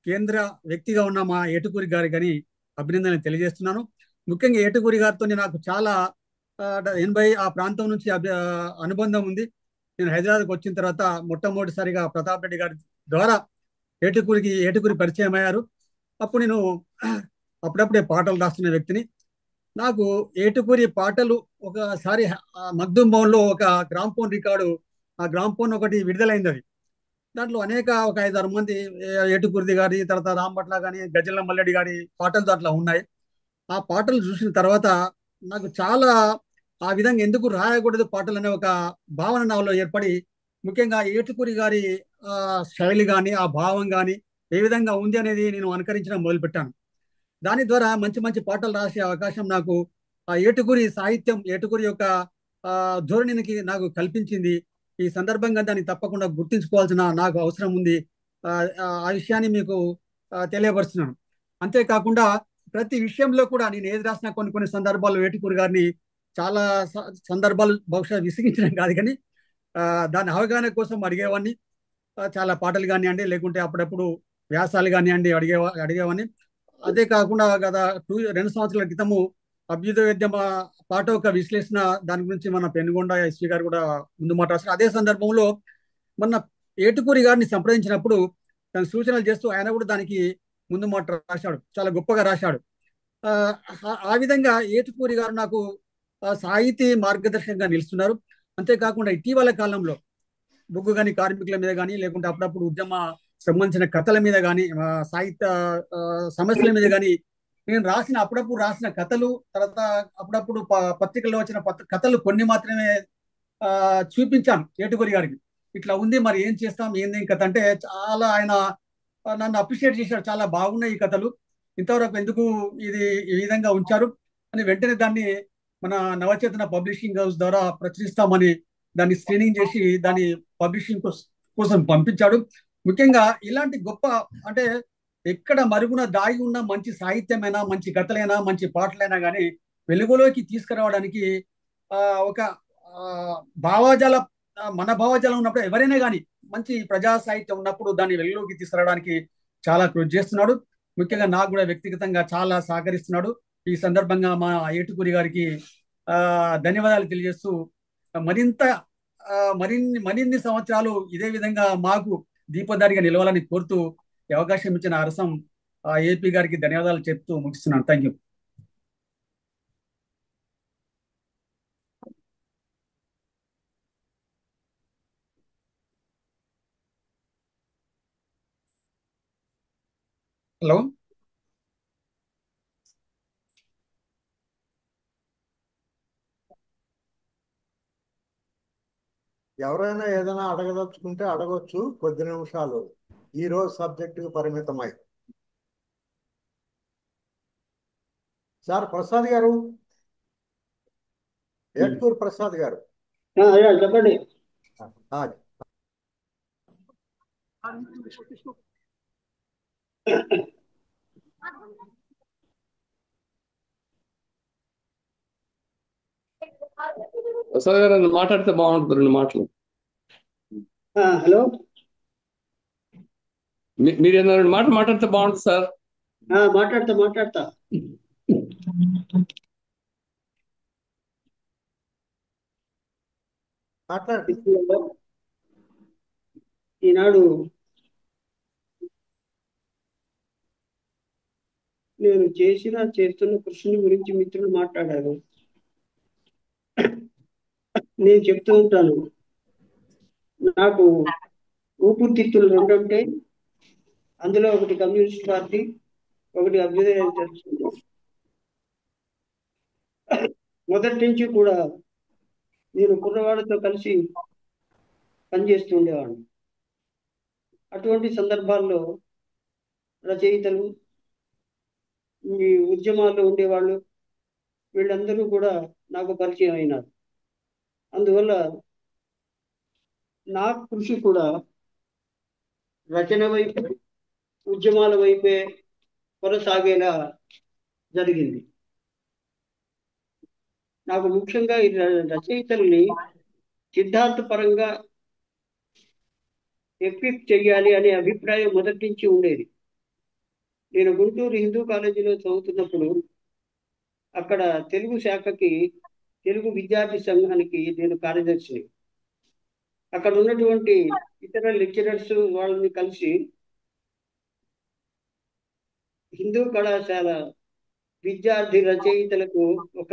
కేంద్ర వ్యక్తిగా ఉన్న మా ఏటుకూరి గారికి కానీ అభినందనలు తెలియజేస్తున్నాను. ముఖ్యంగా ఏటుకూరి గారితో నాకు చాలా 80 ఆ ప్రాంతం నుంచి అనుబంధం ఉంది. నేను హైదరాబాద్కి వచ్చిన తర్వాత మొట్టమొదటిసారిగా ప్రతాప్ రెడ్డి గారి ద్వారా ఏటుకూరి పరిచయం అయ్యారు. అప్పుడు నేను అప్పుడప్పుడే పాటలు రాస్తున్న వ్యక్తిని. నాకు ఏటుకూరి పాటలు ఒకసారి మగ్దుం భవన్లో ఒక గ్రామ్ఫోన్ రికార్డు, ఆ గ్రామ్ఫోన్ ఒకటి విడుదలైంది. అది దాంట్లో ఒక 5-6 మంది ఏటుకూరిది గారి, తర్వాత రాంభట్ల కానీ గజల్ల మల్లెడ్డి గారి పాటలు దాంట్లో ఉన్నాయి. ఆ పాటలు చూసిన తర్వాత నాకు చాలా ఆ విధంగా ఎందుకు రాయకూడదు పాటలు అనే ఒక భావన నాలో ఏర్పడి, ముఖ్యంగా ఏటుకూరి గారి శైలి కానీ ఆ భావం కానీ ఏ విధంగా ఉంది అనేది నేను అనుకరించడం మొదలుపెట్టాను. దాని ద్వారా మంచి మంచి పాటలు రాసే అవకాశం నాకు ఆ ఏటుకూరి సాహిత్యం, ఏటుకూరి యొక్క ధోరణికి నాకు కల్పించింది. ఈ సందర్భంగా దాన్ని తప్పకుండా గుర్తించుకోవాల్సిన నాకు అవసరం ఉంది. ఆ విషయాన్ని మీకు తెలియపరుస్తున్నాను. అంతేకాకుండా ప్రతి విషయంలో కూడా నేను ఏది రాసినా కొన్ని సందర్భాల్లో ఏటుకూరి గారిని చాలా సందర్భాలు బహుశా విసిగించడం కాదు కానీ దాని అవగాహన కోసం అడిగేవాడిని. చాలా పాటలు కానివ్వండి, లేకుంటే అప్పుడప్పుడు వ్యాసాలు కానివ్వండి అడిగేవాడిని. అదే కాకుండా గత 2 సంవత్సరాల క్రితము అభ్యుదయోద్యమ పాట ఒక విశ్లేషణ, దాని గురించి మన పెనుగొండ ఎస్వి గారు కూడా ముందు మాట్లాడారు. అదే సందర్భంలో మన ఏటుకూరి గారిని సంప్రదించినప్పుడు తన సూచనలు చేస్తూ ఆయన కూడా దానికి ముందు మాట రాశాడు, చాలా గొప్పగా రాశాడు. ఆ విధంగా ఏటుకూరి గారు నాకు సాహితీ మార్గదర్శకంగా నిలుస్తున్నారు. అంతేకాకుండా ఇటీవల కాలంలో బొగ్గు గని కార్మికుల మీద కానీ, లేకుంటే అప్పుడప్పుడు ఉద్యమ సంబంధించిన కథల మీద కానీ, సాహిత్య సమస్యల మీద కానీ నేను అప్పుడప్పుడు రాసిన కథలు, తర్వాత అప్పుడప్పుడు పత్రికల్లో వచ్చిన కథలు కొన్ని మాత్రమే చూపించాను ఏటుకూరి గారికి. ఇట్లా ఉంది, మరి ఏం చేస్తాం, ఏంది కథ అంటే చాలా ఆయన నన్ను అప్రిషియేట్ చేశాడు. చాలా బాగున్నాయి ఈ కథలు, ఇంతవరకు ఎందుకు ఇది ఈ విధంగా ఉంచారు అని వెంటనే దాన్ని మన నవచేతన పబ్లిషింగ్ హౌస్ ద్వారా ప్రచురిస్తామని దాన్ని స్క్రీనింగ్ చేసి దాన్ని పబ్లిషింగ్ కోసం పంపించాడు. ముఖ్యంగా ఇలాంటి గొప్ప అంటే ఎక్కడ మరుగున దాగి ఉన్న మంచి సాహిత్యమైనా, మంచి కథలైనా, మంచి పాటలైనా కానీ వెలుగులోకి తీసుకురావడానికి ఒక భావజాల మన భావజాలం ఉన్నప్పుడు ఎవరైనా కానీ మంచి ప్రజా సాహిత్యం ఉన్నప్పుడు దాన్ని వెలుగులోకి తీసుకురావడానికి చాలా కృషి చేస్తున్నాడు. ముఖ్యంగా నాకు కూడా వ్యక్తిగతంగా చాలా సహకరిస్తున్నాడు. ఈ సందర్భంగా మా ఏటుకూరి గారికి ధన్యవాదాలు తెలియజేస్తూ మరిన్ని సంవత్సరాలు ఇదే విధంగా మాకు దీపదారిగా నిలవాలని కోరుతూ ఈ అవకాశం ఇచ్చిన అరసం ఏపీ గారికి ధన్యవాదాలు చెప్తూ ముగిస్తున్నాను. Thank you. హలో, ఎవరైనా ఏదైనా అడగదలుచుకుంటే అడగొచ్చు, కొద్ది నిమిషాలు ఈ రోజు సబ్జెక్టుకు పరిమితమై. సార్ ప్రసాద్ గారు, ఏట్కూరు ప్రసాద్ గారు చెప్పండి. ప్రసాద్ గారు మాట్లాడితే బాగుంటుంది, 2 మాటలు. హలో, మీరు 2 మాటలు మాట్లాడితే బాగుంటుంది సార్. మాట్లాడతా ఈనాడు నేను చేస్తున్న కృషిని గురించి మిత్రులు మాట్లాడారు. నేను చెప్తూ ఉంటాను, నాకు ఊపిరితిత్తులు 2 ఉంటాయి. అందులో ఒకటి కమ్యూనిస్ట్ పార్టీ, ఒకటి అభ్యుదయ. మొదటి నుంచి కూడా నేను కుర్రవాళ్ళతో కలిసి పనిచేస్తూ ఉండేవాడిని. అటువంటి సందర్భాల్లో రచయితలు, ఈ ఉద్యమాల్లో ఉండేవాళ్ళు వీళ్ళందరూ కూడా నాకు పరిచయం అయినారు. అందువల్ల నా కృషి కూడా రచన వైపు, ఉద్యమాల వైపే కొనసాగేలా జరిగింది. నాకు ముఖ్యంగా ఈ రచయితల్ని సిద్ధాంతపరంగా ఎక్విప్ చెయ్యాలి అనే అభిప్రాయం మొదటి నుంచి ఉండేది. నేను గుంటూరు హిందూ కాలేజీలో చదువుతున్నప్పుడు అక్కడ తెలుగు శాఖకి, తెలుగు విద్యార్థి సంఘానికి నేను కార్యదర్శిని. అక్కడ ఉన్నటువంటి ఇతర లెక్చరర్స్ వాళ్ళని కలిసి హిందూ కళాశాల విద్యార్థి రచయితలకు ఒక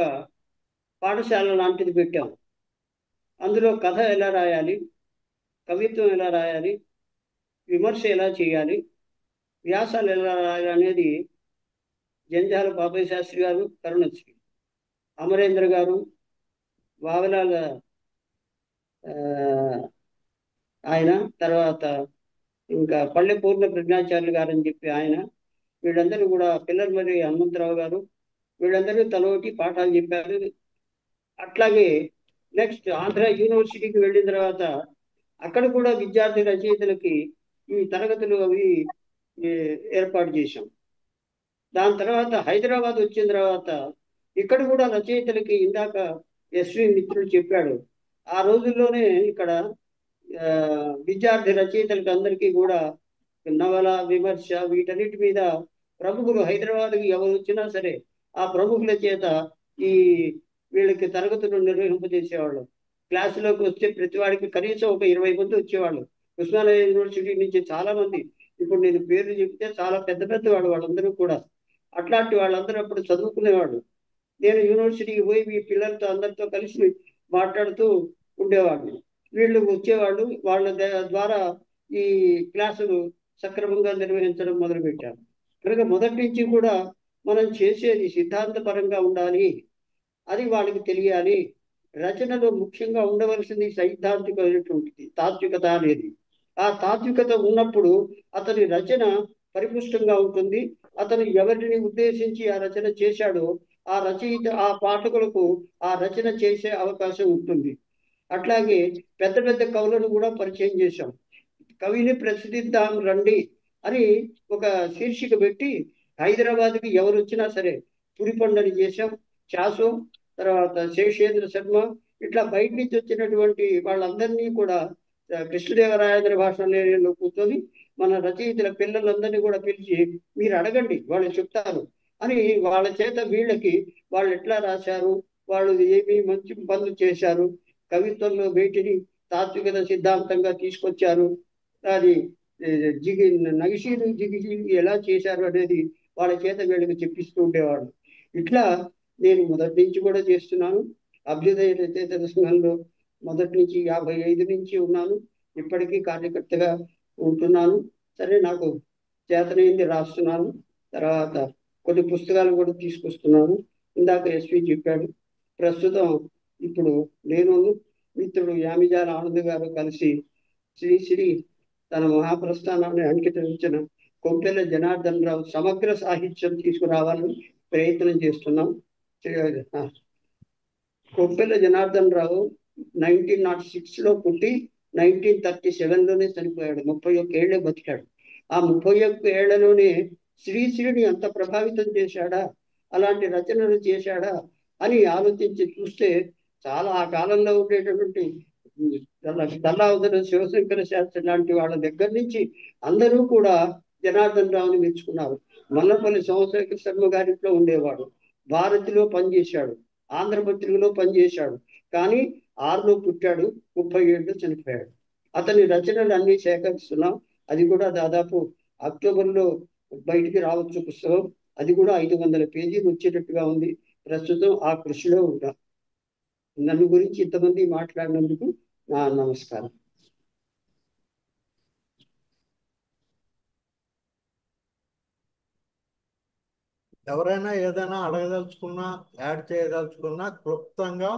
పాఠశాల లాంటిది పెట్టాం. అందులో కథ ఎలా రాయాలి, కవిత్వం ఎలా రాయాలి, విమర్శ ఎలా చేయాలి, వ్యాసాలు ఎలా రాయాలి అనేది జంజాల బాబాయ్ శాస్త్రి గారు, కరుణశ్రీ అమరేంద్ర గారు, వావలాల ఆయన, తర్వాత ఇంకా పల్లె పూర్ణ ప్రజ్ఞాచార్యులు గారు అని చెప్పి ఆయన, వీళ్ళందరూ కూడా పిల్లలమర్రి హనుమంతరావు గారు, వీళ్ళందరూ తలోటి పాఠాలు చెప్పారు. అట్లాగే నెక్స్ట్ ఆంధ్ర యూనివర్సిటీకి వెళ్ళిన తర్వాత అక్కడ కూడా విద్యార్థి రచయితలకి ఈ తరగతులు అవి ఏర్పాటు చేశాం. దాని తర్వాత హైదరాబాద్ వచ్చిన తర్వాత ఇక్కడ కూడా రచయితలకి ఇందాక ఎస్వి మిత్రుడు చెప్పాడు, ఆ రోజుల్లోనే ఇక్కడ విద్యార్థి రచయితలకి అందరికీ కూడా నవల, విమర్శ వీటన్నిటి మీద ప్రముఖులు హైదరాబాద్కి ఎవరు వచ్చినా సరే ఆ ప్రముఖుల చేత ఈ వీళ్ళకి తరగతులు నిర్వహింపజేసేవాళ్ళు. క్లాసులోకి వస్తే ప్రతి వాడికి కనీసం ఒక 20 మంది వచ్చేవాళ్ళు. ఉస్మానియా యూనివర్సిటీ నుంచి చాలా మంది, ఇప్పుడు నేను పేర్లు చెప్తే చాలా పెద్ద పెద్ద వాళ్ళందరూ కూడా. అట్లాంటి వాళ్ళందరూ అప్పుడు చదువుకునేవాళ్ళు. నేను యూనివర్సిటీకి పోయి మీ పిల్లలతో అందరితో కలిసి మాట్లాడుతూ ఉండేవాడిని. వీళ్ళు వచ్చేవాళ్ళు, వాళ్ళ ద్వారా ఈ క్లాసులు సక్రమంగా నిర్వహించడం మొదలుపెట్టారు. కనుక మొదటి నుంచి కూడా మనం చేసేది సిద్ధాంతపరంగా ఉండాలి, అది వాళ్ళకి తెలియాలి. రచనలో ముఖ్యంగా ఉండవలసింది సైద్ధాంతికమైనటువంటిది, తాత్వికత అనేది. ఆ తాత్వికత ఉన్నప్పుడు అతని రచన పరిపుష్టంగా ఉంటుంది. అతను ఎవరిని ఉద్దేశించి ఆ రచన చేశాడో ఆ రచయిత, ఆ పాఠకులకు ఆ రచన చేసే అవకాశం ఉంటుంది. అట్లాగే పెద్ద పెద్ద కవులను కూడా పరిచయం చేశాం. కవిని ప్రసిద్ధిద్దాం రండి అని ఒక శీర్షిక పెట్టి హైదరాబాద్కి ఎవరు వచ్చినా సరే పురిపండని చేశాం, చాసో, తర్వాత శేషేంద్ర శర్మ, ఇట్లా బయట నుంచి వచ్చినటువంటి వాళ్ళందరినీ కూడా కృష్ణదేవరాయ భాషలో కూర్చొని మన రచయితల పిల్లలందరినీ కూడా పిలిచి మీరు అడగండి, వాళ్ళు చెప్తారు అని వాళ్ళ చేత వీళ్ళకి వాళ్ళు ఎట్లా రాశారు, వాళ్ళు ఏమి మంచి పనులు చేశారు, కవిత్వంలో వీటిని తాత్వికత సిద్ధాంతంగా తీసుకొచ్చారు, అది నగిషీలు జిగిషీలు ఎలా చేశారు అనేది వాళ్ళ చేత వీళ్ళకి చెప్పిస్తూ ఉండేవాడు. ఇట్లా నేను మొదటి నుంచి కూడా చేస్తున్నాను. అభ్యుదయ రచయితల సంఘంలో మొదటి నుంచి 55 నుంచి ఉన్నాను. ఇప్పటికీ కార్యకర్తగా ఉంటున్నాను. సరే, నాకు చేతనైంది రాస్తున్నాను. తర్వాత కొన్ని పుస్తకాలు కూడా తీసుకొస్తున్నాను. ఇందాక ఎస్వి చెప్పాడు. ప్రస్తుతం ఇప్పుడు నేను మిత్రుడు యామిజాల ఆనంద్ గారు కలిసి శ్రీశ్రీ తన మహాప్రస్థానాన్ని అంకితమించిన కొంపెల్ల జనార్దన్ రావు సమగ్ర సాహిత్యం తీసుకురావాలని ప్రయత్నం చేస్తున్నాం. కొంపెల్ల జనార్దన్ రావు 1906లో పుట్టి 1937లోనే చనిపోయాడు. 31 ఏళ్లే బతికాడు. ఆ 31 ఏళ్లలోనే శ్రీశ్రీని అంత ప్రభావితం చేశాడా, అలాంటి రచనలు చేశాడా అని ఆలోచించి చూస్తే చాలా ఆ కాలంలో ఉండేటటువంటి దల్లావుదర శివశంకర శాస్త్రి లాంటి వాళ్ళ దగ్గర నుంచి అందరూ కూడా జనార్దన్ రావుని మెచ్చుకున్నారు. మల్లపల్లి సోమశేఖర శర్మ గారింట్లో ఉండేవాడు, భారతిలో పనిచేశాడు, ఆంధ్రపత్రికలో పనిచేశాడు. కానీ 6లో పుట్టాడు, 30 ఏళ్ళు చనిపోయాడు. అతని రచనలు అన్ని సేకరిస్తున్నాం. అది కూడా దాదాపు అక్టోబర్లో బయటికి రావచ్చు పుస్తకం. అది కూడా 500 పేజీలు వచ్చేటట్టుగా ఉంది. ప్రస్తుతం ఆ కృషిలో ఉంటా. నన్ను గురించి ఇంతమంది మాట్లాడినందుకు నా నమస్కారం. ఎవరైనా ఏదైనా అడగదలుచుకున్నా, యాడ్ చేయదలుచుకున్నా క్లుప్తంగా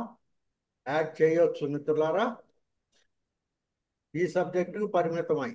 యాడ్ చేయొచ్చు మిత్రులారా. ఈ సబ్జెక్టుకు పరిమితమై